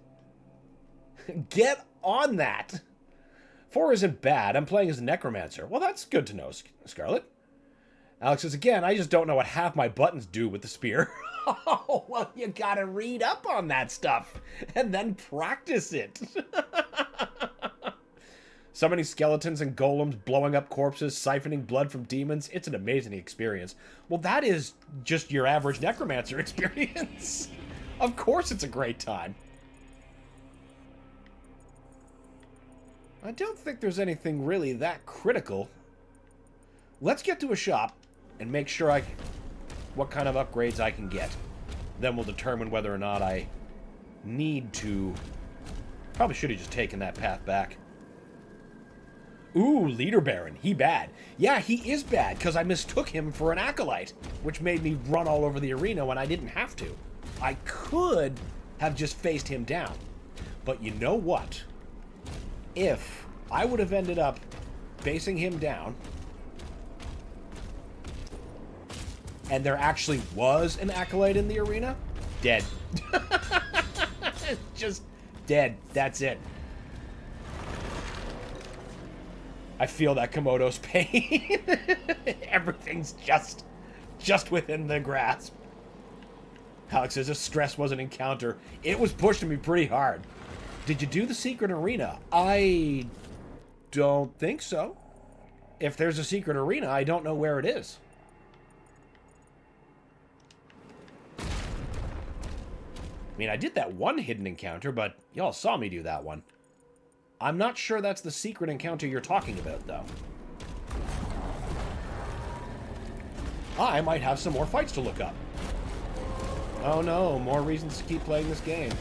Get on that! 4 isn't bad. I'm playing as a Necromancer. Well, that's good to know, Scarlet. Alex says, again, I just don't know what half my buttons do with the spear. Oh, well, you gotta read up on that stuff and then practice it. Summoning skeletons and golems, blowing up corpses, siphoning blood from demons. It's an amazing experience. Well, that is just your average Necromancer experience. Of course it's a great time. I don't think there's anything really that critical. Let's get to a shop and make sure what kind of upgrades I can get. Then we'll determine whether or not I need to... Probably should have just taken that path back. Ooh, Leader Baron. He bad. Yeah, he is bad, because I mistook him for an Acolyte, which made me run all over the arena when I didn't have to. I could have just faced him down. But you know what? If I would have ended up facing him down, and there actually was an Acolyte in the arena, dead. Just dead. That's it. I feel that Komodo's pain. Everything's just within the grasp. Alex says, this stress was an encounter. It was pushing me pretty hard. Did you do the secret arena? I don't think so. If there's a secret arena, I don't know where it is. I mean, I did that one hidden encounter, but y'all saw me do that one. I'm not sure that's the secret encounter you're talking about, though. I might have some more fights to look up. Oh no, more reasons to keep playing this game.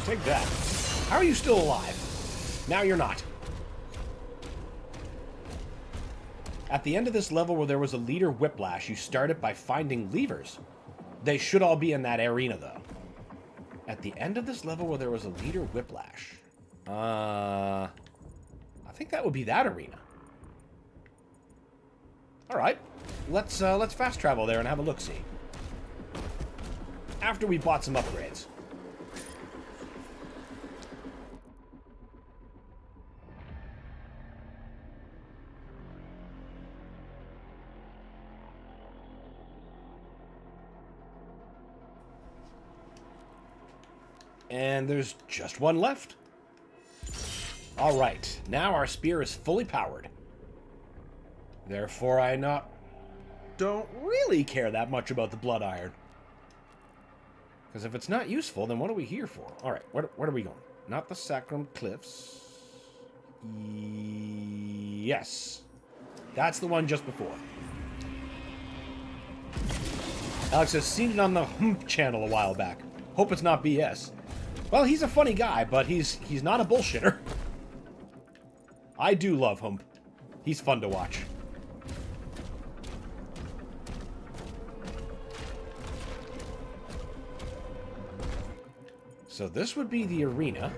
Take that. How are you still alive? Now you're not. At the end of this level where there was a leader whiplash, you started by finding levers. They should all be in that arena, though. At the end of this level where there was a leader whiplash. I think that would be that arena. Alright. Let's fast travel there and have a look-see. After we bought some upgrades. And there's just one left. Alright, now our spear is fully powered. Therefore, don't really care that much about the blood iron. Because if it's not useful, then what are we here for? Alright, where are we going? Not the Sacrum Cliffs. Yes. That's the one just before. Alex has seen it on the Hump channel a while back. Hope it's not BS. Well, he's a funny guy, but he's not a bullshitter. I do love Hump. He's fun to watch. So this would be the arena.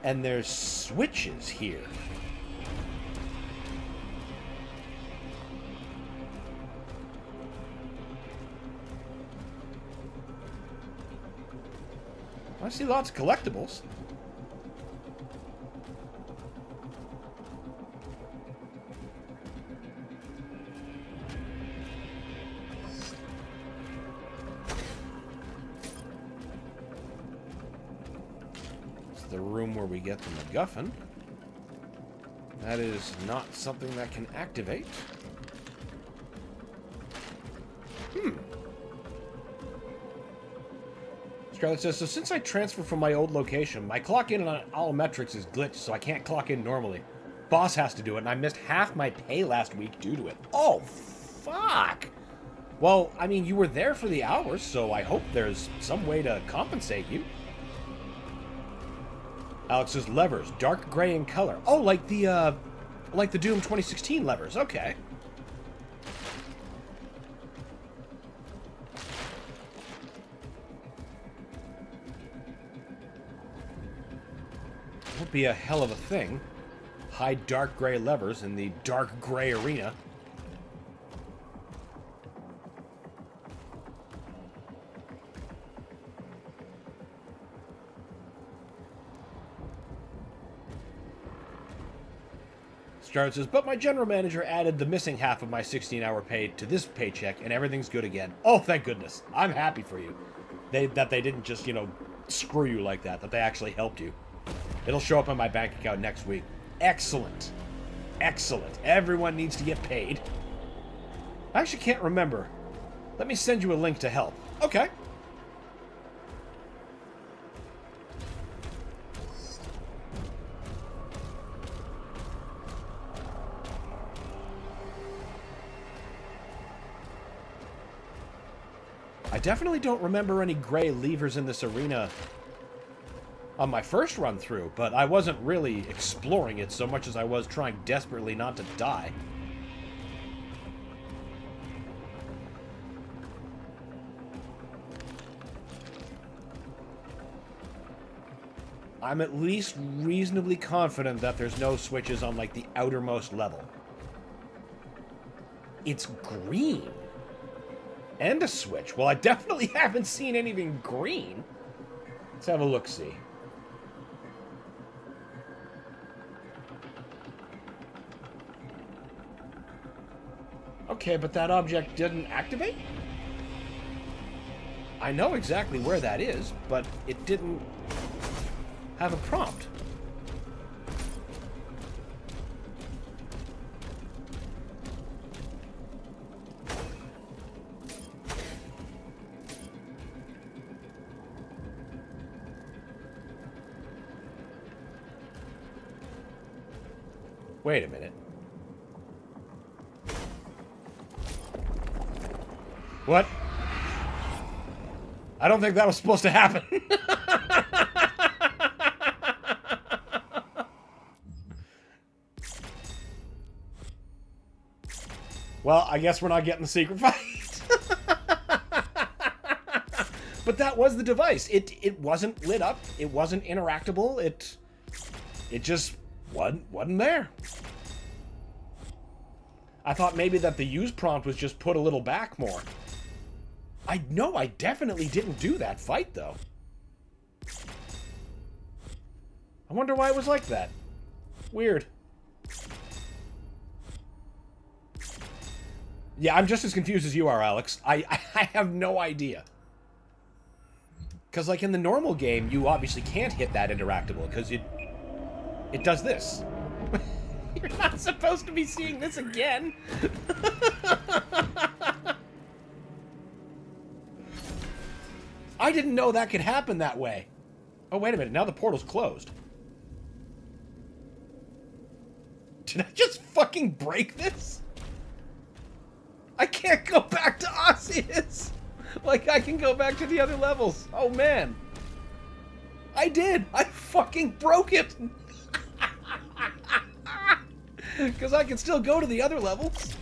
And there's switches here. I see lots of collectibles. It's the room where we get the MacGuffin. That is not something that can activate. Scarlett says, so since I transferred from my old location, my clock in on Allometrics is glitched, so I can't clock in normally. Boss has to do it, and I missed half my pay last week due to it. Oh, fuck! Well, I mean, you were there for the hours, so I hope there's some way to compensate you. Alex says, levers, dark gray in color. Oh, like the Doom 2016 levers. Okay. Would be a hell of a thing. Hide dark gray levers in the dark gray arena. Starlet says, but my general manager added the missing half of my 16-hour pay to this paycheck, and everything's good again. Oh, thank goodness. I'm happy for you. That they didn't just, screw you like that they actually helped you. It'll show up on my bank account next week. Excellent. Excellent. Everyone needs to get paid. I actually can't remember. Let me send you a link to help. Okay. I definitely don't remember any gray levers in this arena on my first run through, but I wasn't really exploring it so much as I was trying desperately not to die. I'm at least reasonably confident that there's no switches on, like, the outermost level. It's green. And a switch. Well, I definitely haven't seen anything green. Let's have a look-see. Okay, but that object didn't activate? I know exactly where that is, but it didn't have a prompt. Wait a minute. What? I don't think that was supposed to happen. Well, I guess we're not getting the secret fight. But that was the device. It wasn't lit up. It wasn't interactable. It just wasn't there. I thought maybe that the use prompt was just put a little back more. I definitely didn't do that fight, though. I wonder why it was like that. Weird. Yeah, I'm just as confused as you are, Alex. I have no idea. Because, like, in the normal game, you obviously can't hit that interactable, because it does this. You're not supposed to be seeing this again. I didn't know that could happen that way. Oh, wait a minute. Now the portal's closed. Did I just fucking break this? I can't go back to Osseous. Like, I can go back to the other levels. Oh, man. I did. I fucking broke it. Because I can still go to the other levels.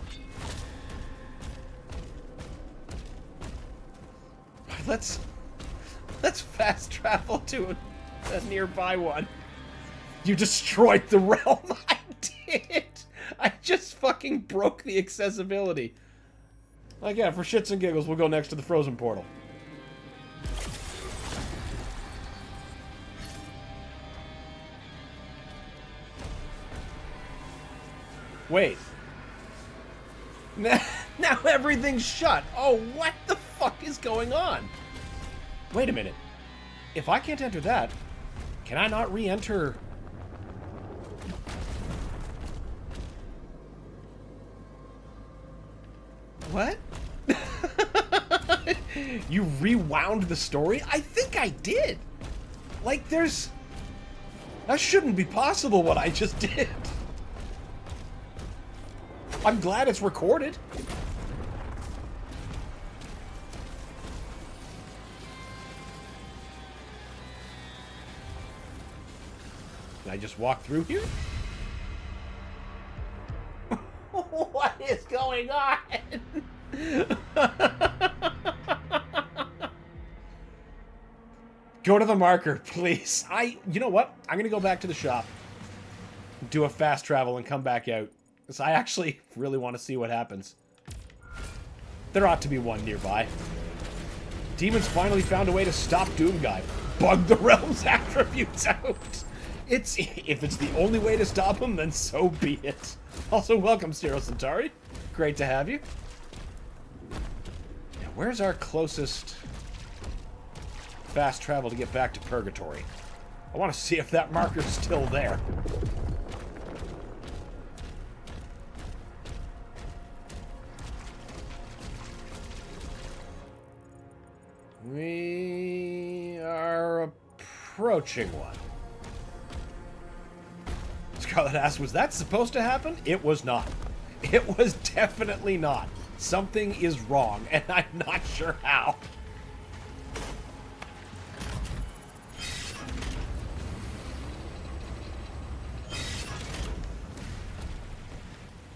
Let's fast travel to a nearby one. You destroyed the realm. I did. I just fucking broke the accessibility. Like, yeah, for shits and giggles, we'll go next to the frozen portal. Wait. Now everything's shut. Oh, what the fuck is going on? Wait a minute. If I can't enter that, can I not re-enter? What? You rewound the story? I think I did. Like, there's... That shouldn't be possible, what I just did. I'm glad it's recorded. Can I just walk through here? What is going on? Go to the marker, please. You know what? I'm gonna go back to the shop, do a fast travel, and come back out. Because I actually really want to see what happens. There ought to be one nearby. Demons finally found a way to stop Doomguy. Bug the realm's attributes out. If it's the only way to stop him, then so be it. Also, welcome, Cyril Centauri. Great to have you. Now, where's our closest fast travel to get back to Purgatory? I want to see if that marker's still there. We are approaching one. Scarlet asks, was that supposed to happen? It was not. It was definitely not. Something is wrong, and I'm not sure how.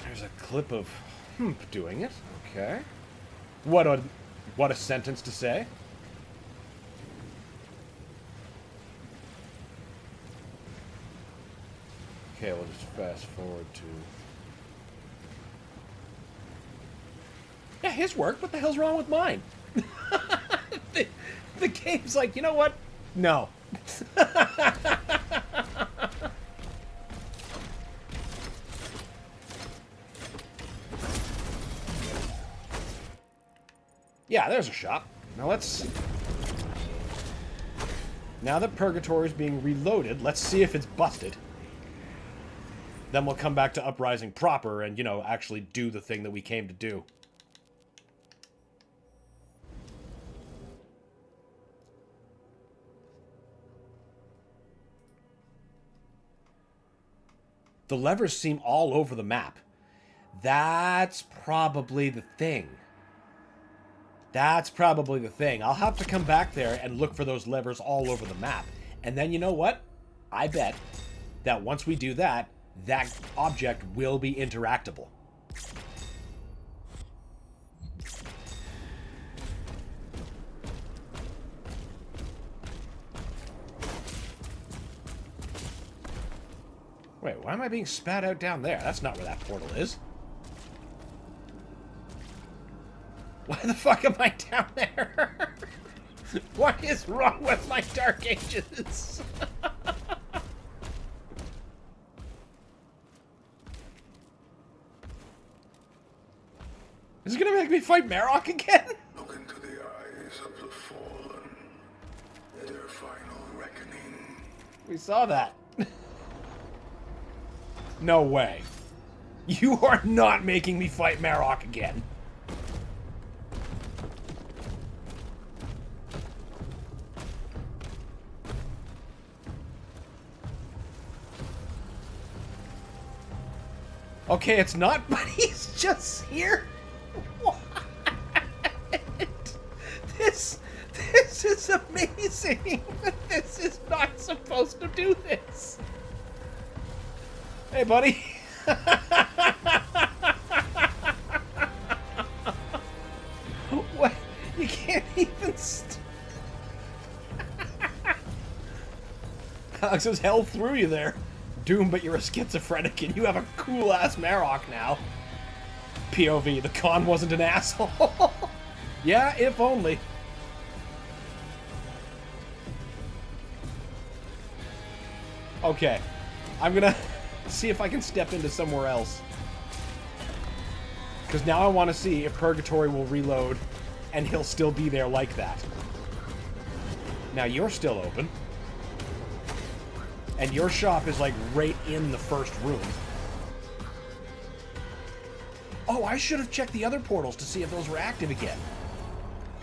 There's a clip of Hump doing it. Okay. What a sentence to say. Okay, we'll just fast forward to... Yeah, his worked. What the hell's wrong with mine? the game's like, you know what? No. Yeah, there's a shop. Now let's... Now that Purgatory is being reloaded, let's see if it's busted. Then we'll come back to Uprising proper and, you know, actually do the thing that we came to do. The levers seem all over the map. That's probably the thing. That's probably the thing. I'll have to come back there and look for those levers all over the map. And then, you know what? I bet that once we do that, that object will be interactable. Wait, why am I being spat out down there? That's not where that portal is. Why the fuck am I down there? What is wrong with my Dark Ages? This is gonna make me fight Marok again? Look into the eyes of the fallen. Their final reckoning. We saw that. No way. You are not making me fight Marok again. Okay, it's not, but he's just here. What? This is amazing. This is not supposed to do this. Hey, buddy. What? You can't even. Alex just held through you there. Doom, but you're a schizophrenic and you have a cool-ass Marok now. POV, the con wasn't an asshole. Yeah, if only. Okay. I'm gonna see if I can step into somewhere else. Because now I want to see if Purgatory will reload and he'll still be there like that. Now you're still open. And your shop is, like, right in the first room. Oh, I should have checked the other portals to see if those were active again.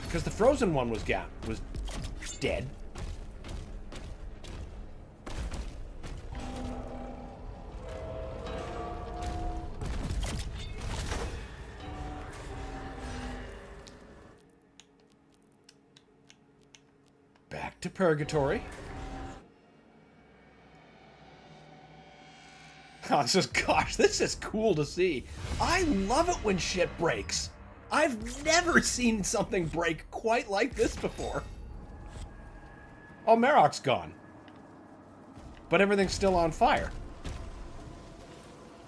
Because the frozen one was dead. Back to Purgatory. Oh, it's just, gosh, this is cool to see. I love it when shit breaks. I've never seen something break quite like this before. Oh, Marok's gone. But everything's still on fire.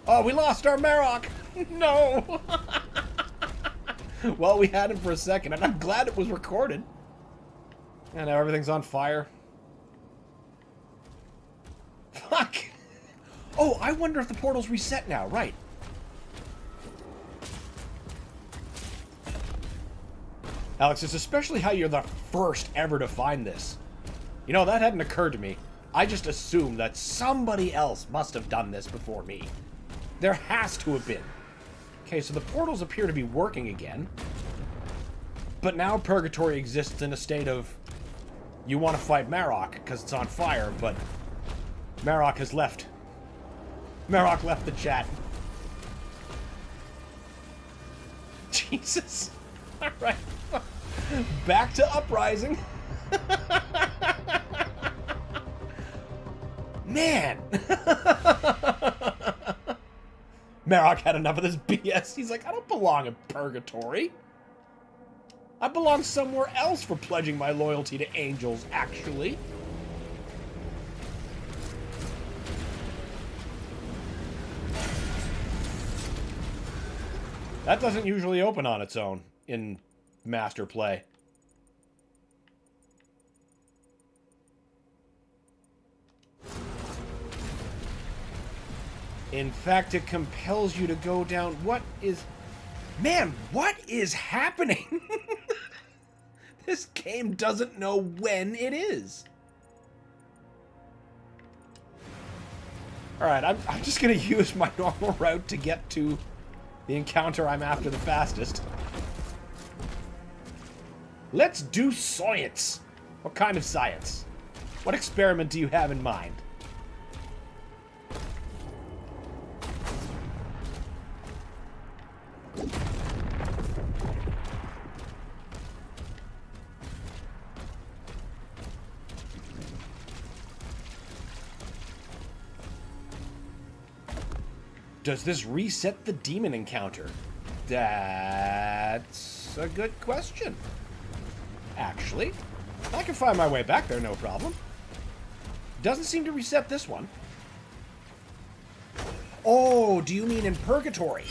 Oh, we lost our Marok. No. Well, we had him for a second, and I'm glad it was recorded. And now everything's on fire. Fuck. Oh, I wonder if the portal's reset now. Right. Alex, it's especially how you're the first ever to find this. You know, that hadn't occurred to me. I just assumed that somebody else must have done this before me. There has to have been. Okay, so the portals appear to be working again. But now Purgatory exists in a state of... You want to fight Marok because it's on fire, but Marok has left. Marok left the chat. Jesus. Alright. Back to Uprising. Man. Marok had enough of this BS. He's like, I don't belong in Purgatory. I belong somewhere else for pledging my loyalty to angels, actually. That doesn't usually open on its own in Master Play. In fact, it compels you to go down... What is... Man, what is happening? This game doesn't know when it is. Alright, I'm just going to use my normal route to get to the encounter I'm after the fastest. Let's do science. What kind of science? What experiment do you have in mind? Does this reset the demon encounter? That's a good question. Actually, I can find my way back there, no problem. Doesn't seem to reset this one. Oh, do you mean in Purgatory?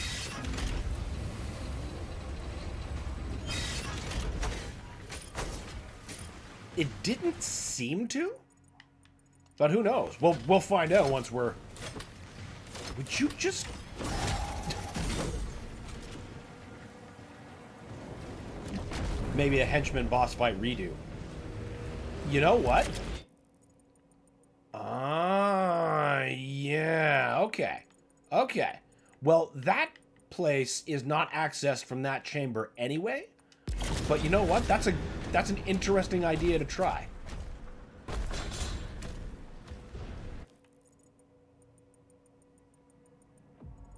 It didn't seem to, but who knows? We'll find out once we're... Would you just... Maybe a henchman boss fight redo. You know what? Yeah, okay. Okay. Well, that place is not accessed from that chamber anyway. But you know what? That's an interesting idea to try.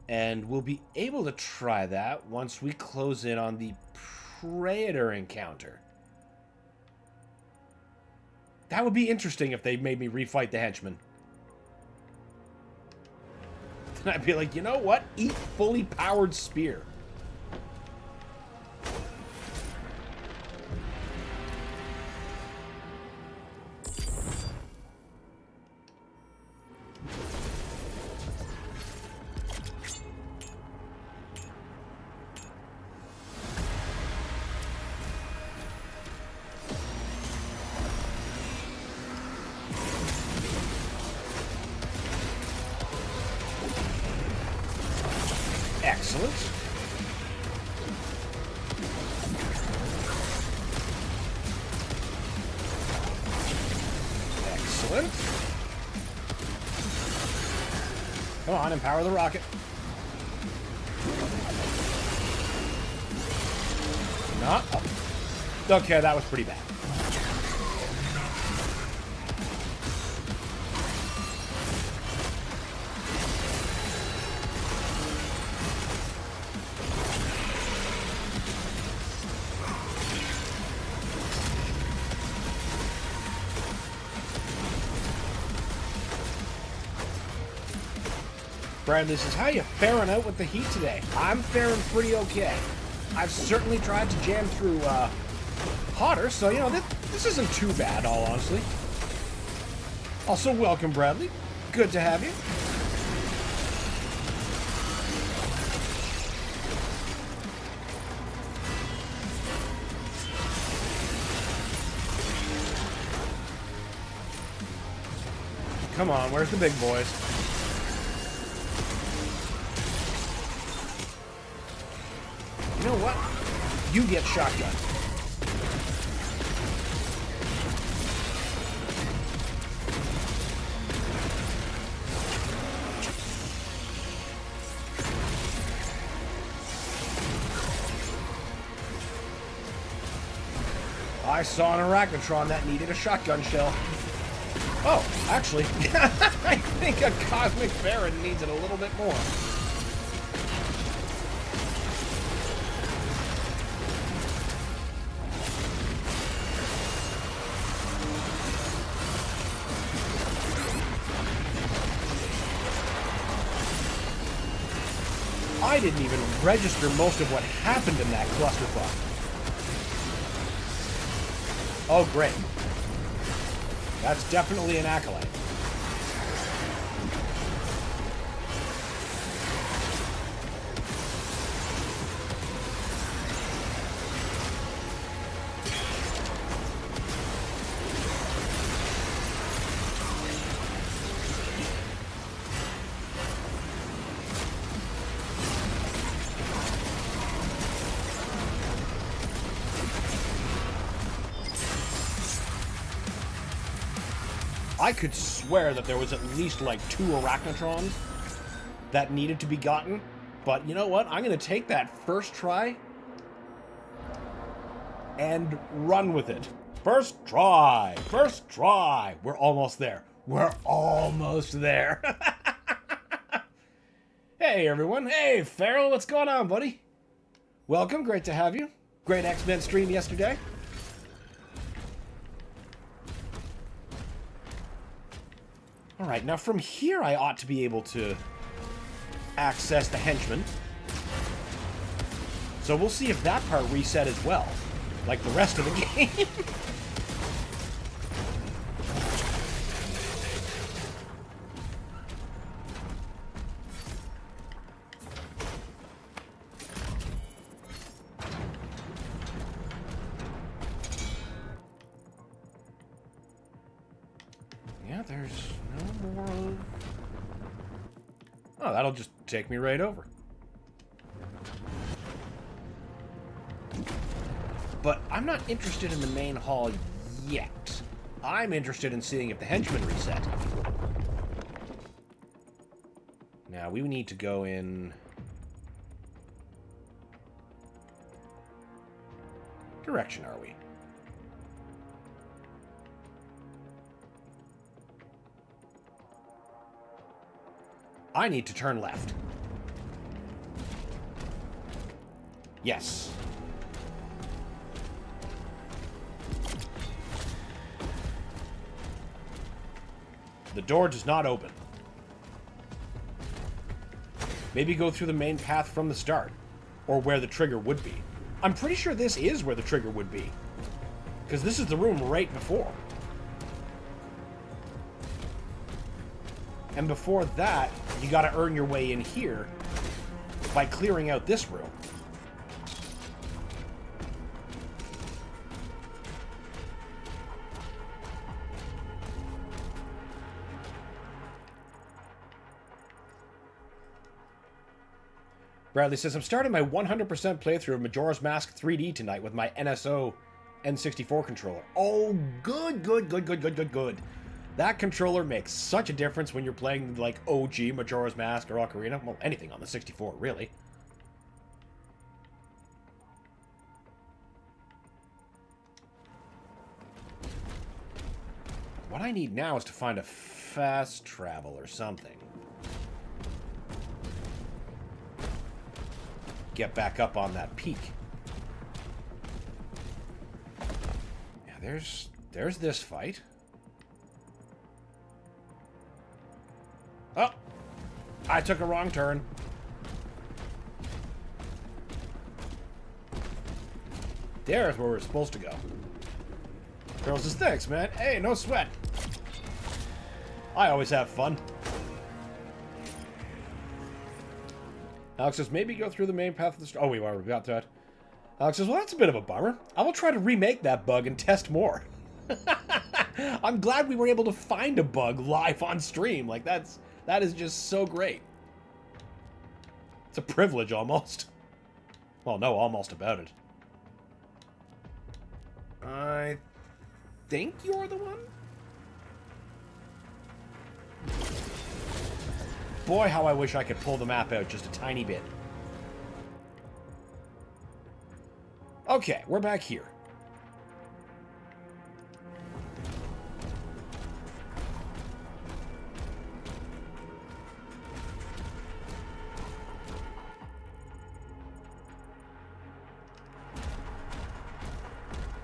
And we'll be able to try that once we close in on the Predator encounter. That would be interesting if they made me refight the henchman. Then I'd be like, you know what? Eat fully powered spear. Excellent. Excellent. Come on, empower the rocket. Not up. Okay, that was pretty bad. Bradley says, how you faring out with the heat today? I'm faring pretty okay. I've certainly tried to jam through hotter, so, you know, this isn't too bad, all honestly. Also, welcome, Bradley. Good to have you. Come on, where's the big boys? You know what? You get shotgun. I saw an arachnotron that needed a shotgun shell. Oh, actually, I think a cosmic Baron needs it a little bit more. I didn't even register most of what happened in that clusterfuck. Oh, great. That's definitely an acolyte. I could swear that there was at least like 2 arachnotrons that needed to be gotten. But you know what? I'm going to take that first try and run with it. First try. First try. We're almost there. We're almost there. Hey, everyone. Hey, Farrell. What's going on, buddy? Welcome. Great to have you. Great X-Men stream yesterday. All right, now from here I ought to be able to access the henchman. So we'll see if that part reset as well, like the rest of the game. Yeah, there's no more. Oh, that'll just take me right over. But I'm not interested in the main hall yet. I'm interested in seeing if the henchmen reset. Now, we need to go in... direction are we? I need to turn left. Yes. The door does not open. Maybe go through the main path from the start. Or where the trigger would be. I'm pretty sure this is where the trigger would be. Because this is the room right before. And before that, you gotta earn your way in here by clearing out this room. Bradley says, I'm starting my 100% playthrough of Majora's Mask 3D tonight with my NSO N64 controller. Oh, good, good, good, good, good, good, good. That controller makes such a difference when you're playing, like, OG Majora's Mask or Ocarina. Well, anything on the 64, really. What I need now is to find a fast travel or something. Get back up on that peak. Yeah, there's this fight. Oh! I took a wrong turn. There's where we're supposed to go. Girls says, thanks, man. Hey, no sweat. I always have fun. Alex says, maybe go through the main path of the... Oh, we already got that. Alex says, well, that's a bit of a bummer. I will try to remake that bug and test more. I'm glad we were able to find a bug live on stream. Like, that is just so great. It's a privilege, almost. Well, no, almost about it. I think you're the one? Boy, how I wish I could pull the map out just a tiny bit. Okay, we're back here.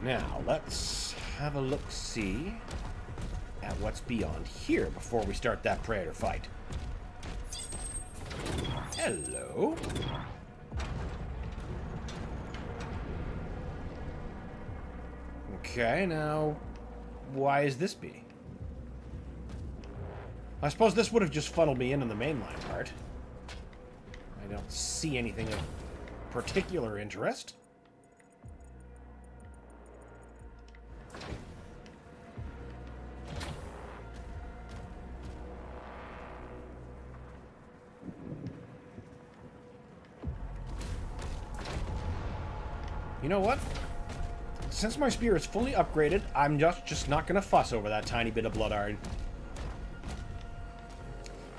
Now, let's have a look-see at what's beyond here before we start that Predator fight. Hello. Okay, now, why is this B? I suppose this would have just funneled me into the mainline part. I don't see anything of particular interest. You know what? Since my spear is fully upgraded, I'm just not gonna fuss over that tiny bit of blood iron.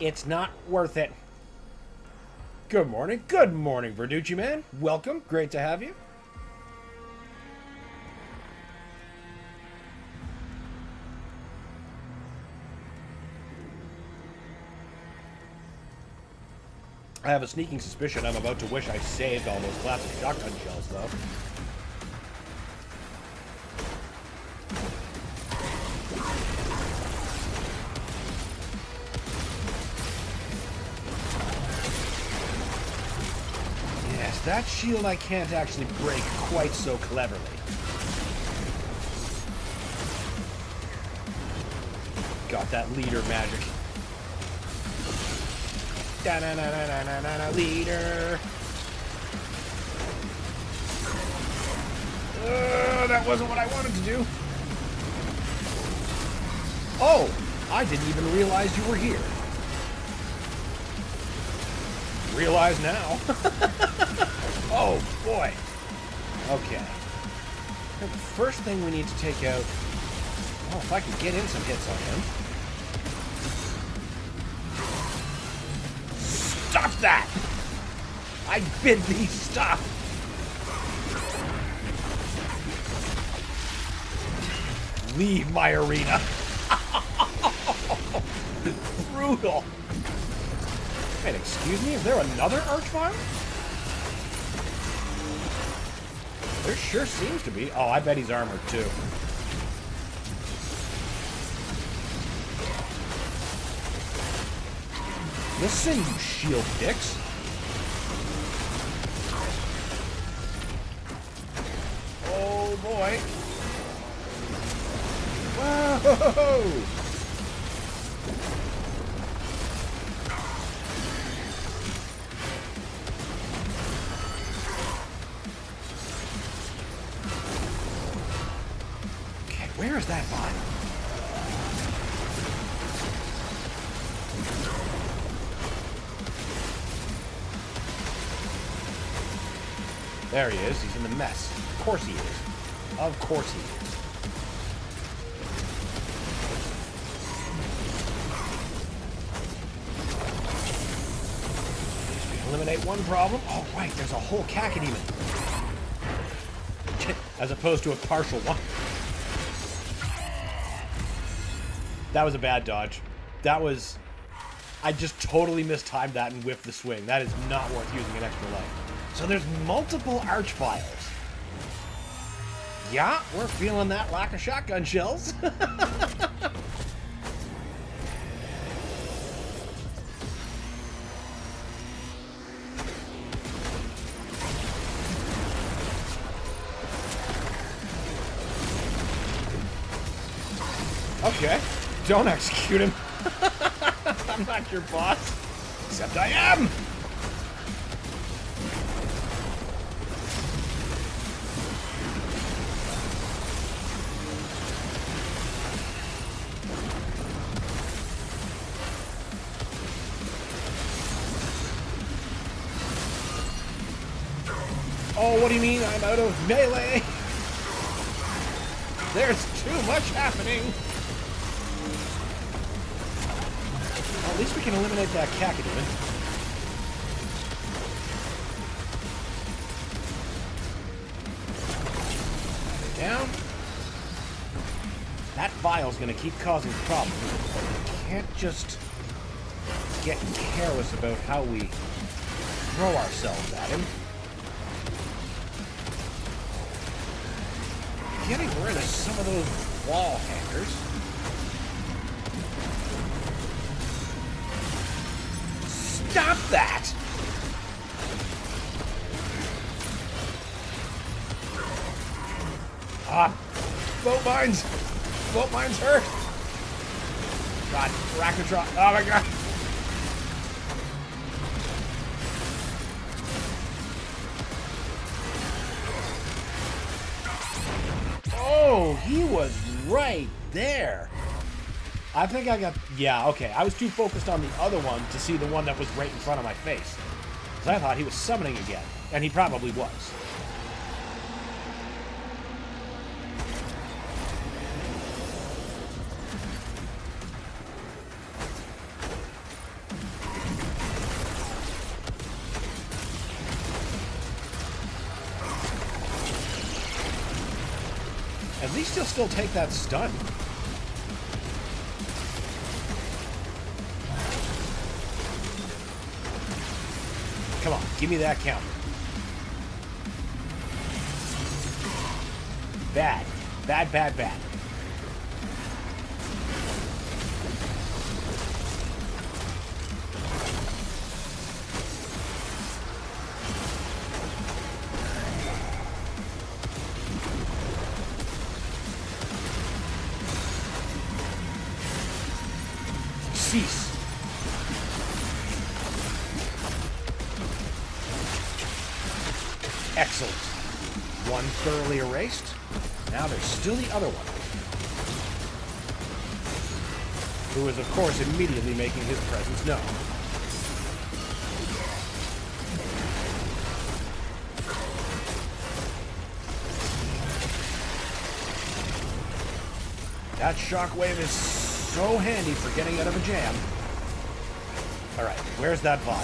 It's not worth it. Good morning, Verducci man. Welcome, great to have you. I have a sneaking suspicion I'm about to wish I saved all those classic shotgun shells, though. Yes, that shield I can't actually break quite so cleverly. Got that leader magic. Da-na-na-na-na-na-na, leader. That wasn't what I wanted to do. Oh, I didn't even realize you were here. Realize now. Oh, boy. Okay. The first thing we need to take out... Oh, if I could get in some hits on him. Stop that! I bid thee stop! Leave my arena. Brutal. Wait, excuse me? Is there another Archvile? There sure seems to be. Oh, I bet he's armored too. Listen, you shield dicks. Oh boy. Whoa! Okay, where is that bot? There he is. He's in the mess. Of course he is. Of course he is. Eliminate one problem. Oh, right, there's a whole cacodemon. As opposed to a partial one. That was a bad dodge. That was... I just totally mistimed that and whiffed the swing. That is not worth using an extra life. So there's multiple Archviles. Yeah, we're feeling that lack of shotgun shells. Okay, don't execute him. I'm not your boss. Except I am! Oh, what do you mean I'm out of melee? There's too much happening. Well, at least we can eliminate that cacodemon. Down. That vial's gonna keep causing problems. We can't just get careless about how we throw ourselves at him. Getting rid of some of those wall hangers. Stop that! Ah! Boat mines! Boat mines hurt! God, Rackatron. Oh my god! Oh, he was right there. I think I got... Yeah, okay. I was too focused on the other one to see the one that was right in front of my face. Because I thought he was summoning again. And he probably was. At least he'll still take that stun. Come on, give me that counter. Bad. Bad, bad, bad. Cease. Excellent. One thoroughly erased. Now there's still the other one. Who is, of course, immediately making his presence known. That shockwave is so handy for getting out of a jam. Alright, where's that vial?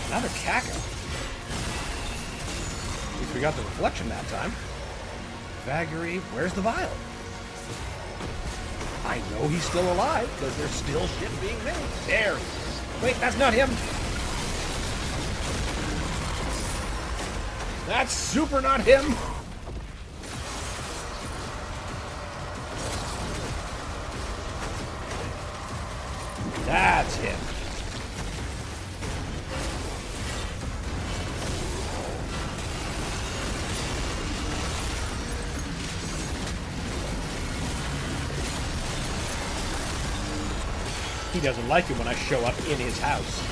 Another caca. At least we got the reflection that time. Vagary, where's the vial? I know he's still alive, because there's still shit being made. There he is. Wait, that's not him. That's super not him. That's him. He doesn't like it when I show up in his house.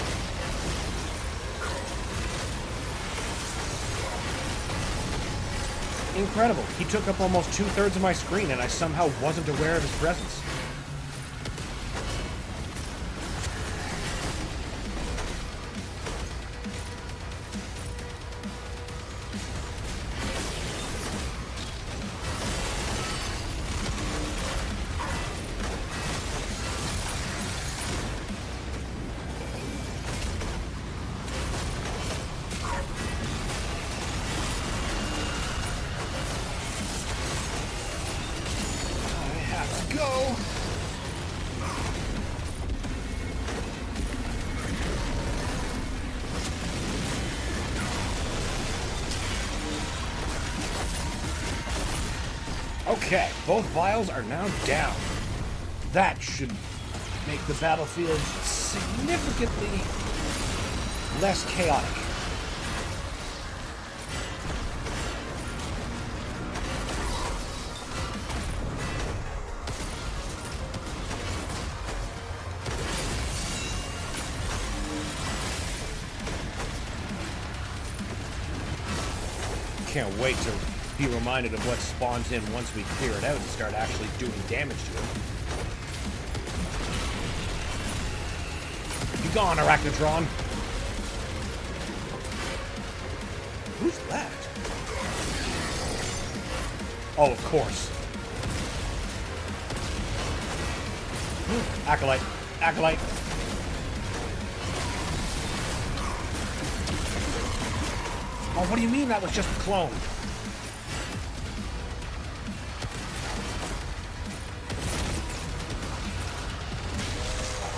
Incredible. He took up almost 2/3 of my screen and I somehow wasn't aware of his presence. Go! Okay, both vials are now down. That should make the battlefield significantly less chaotic. Can't wait to be reminded of what spawns in once we clear it out and start actually doing damage to him. Be gone, Arachnotron! Who's left? Oh, of course. Acolyte. Acolyte. Oh, what do you mean that was just a clone?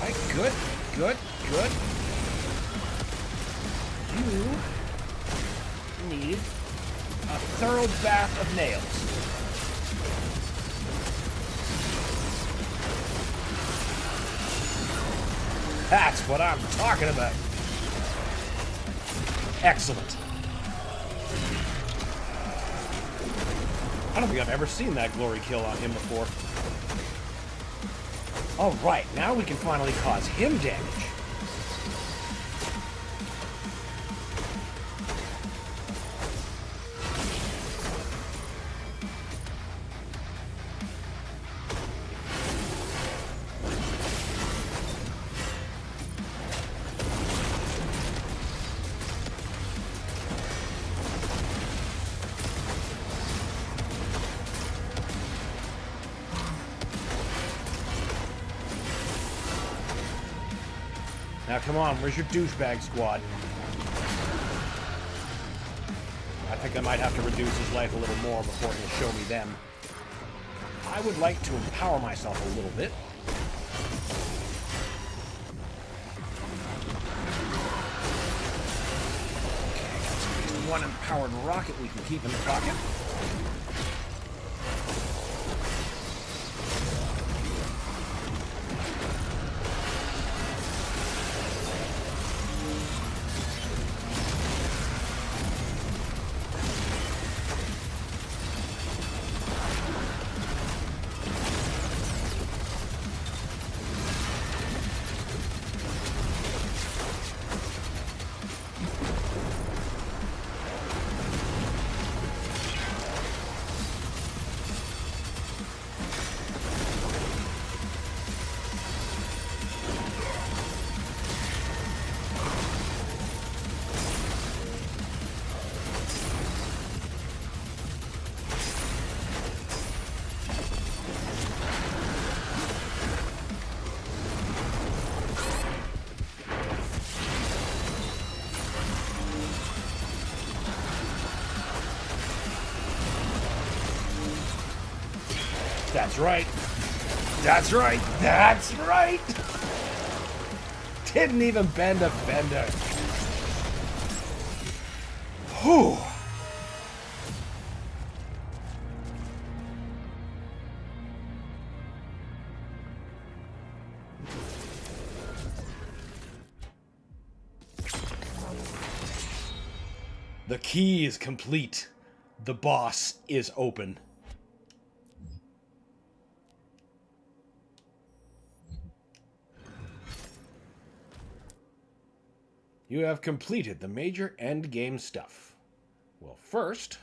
Alright, good, good, good. You need a thorough bath of nails. That's what I'm talking about. Excellent. I don't think I've ever seen that glory kill on him before. Alright, now we can finally cause him damage. Now come on, where's your douchebag squad? I think I might have to reduce his life a little more before he'll show me them. I would like to empower myself a little bit. Okay, got at least one empowered rocket we can keep in the pocket. That's right. That's right. That's right. Didn't even bend a fender. Whew. The key is complete. The boss is open. You have completed the major endgame stuff. Well, first,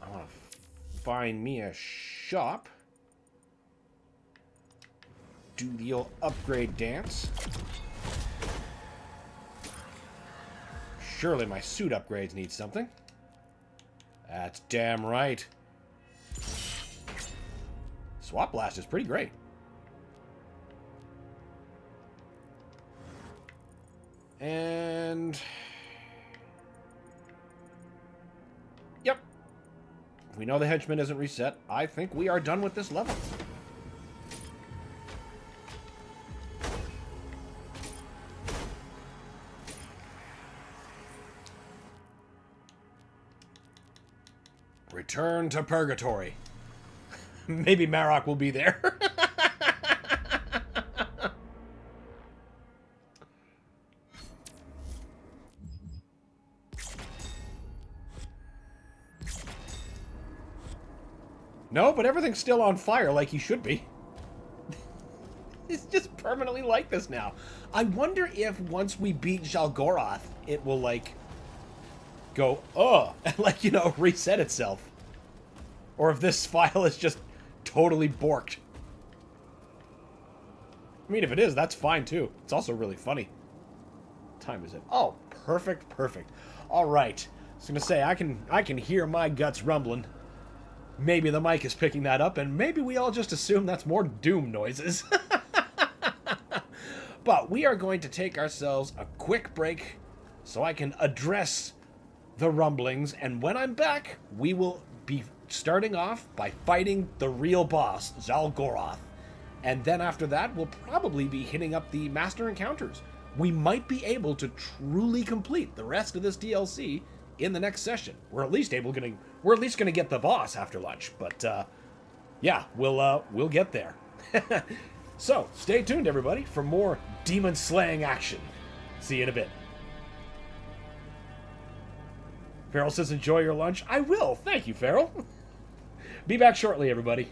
I want to find me a shop. Do the old upgrade dance. Surely my suit upgrades need something. That's damn right. Swap Blast is pretty great. And... yep. We know the henchman isn't reset. I think we are done with this level. Return to Purgatory. Maybe Marok will be there. No, but everything's still on fire like he should be. It's just permanently like this now. I wonder if once we beat Zhalgoroth, it will, like, go, and, like, you know, reset itself. Or if this file is just totally borked. I mean, if it is, that's fine, too. It's also really funny. What time is it? Oh, perfect, perfect. All right. I was going to say, I can hear my guts rumbling. Maybe the mic is picking that up, and maybe we all just assume that's more Doom noises. But we are going to take ourselves a quick break so I can address the rumblings, and when I'm back, we will be starting off by fighting the real boss, Zhalgoroth. And then after that, we'll probably be hitting up the Master Encounters. We might be able to truly complete the rest of this DLC in the next session. We're at least gonna get the boss after lunch, but yeah, we'll get there. So stay tuned, everybody, for more demon slaying action. See you in a bit. Farrell says, enjoy your lunch. I will. Thank you, Farrell. Be back shortly, everybody.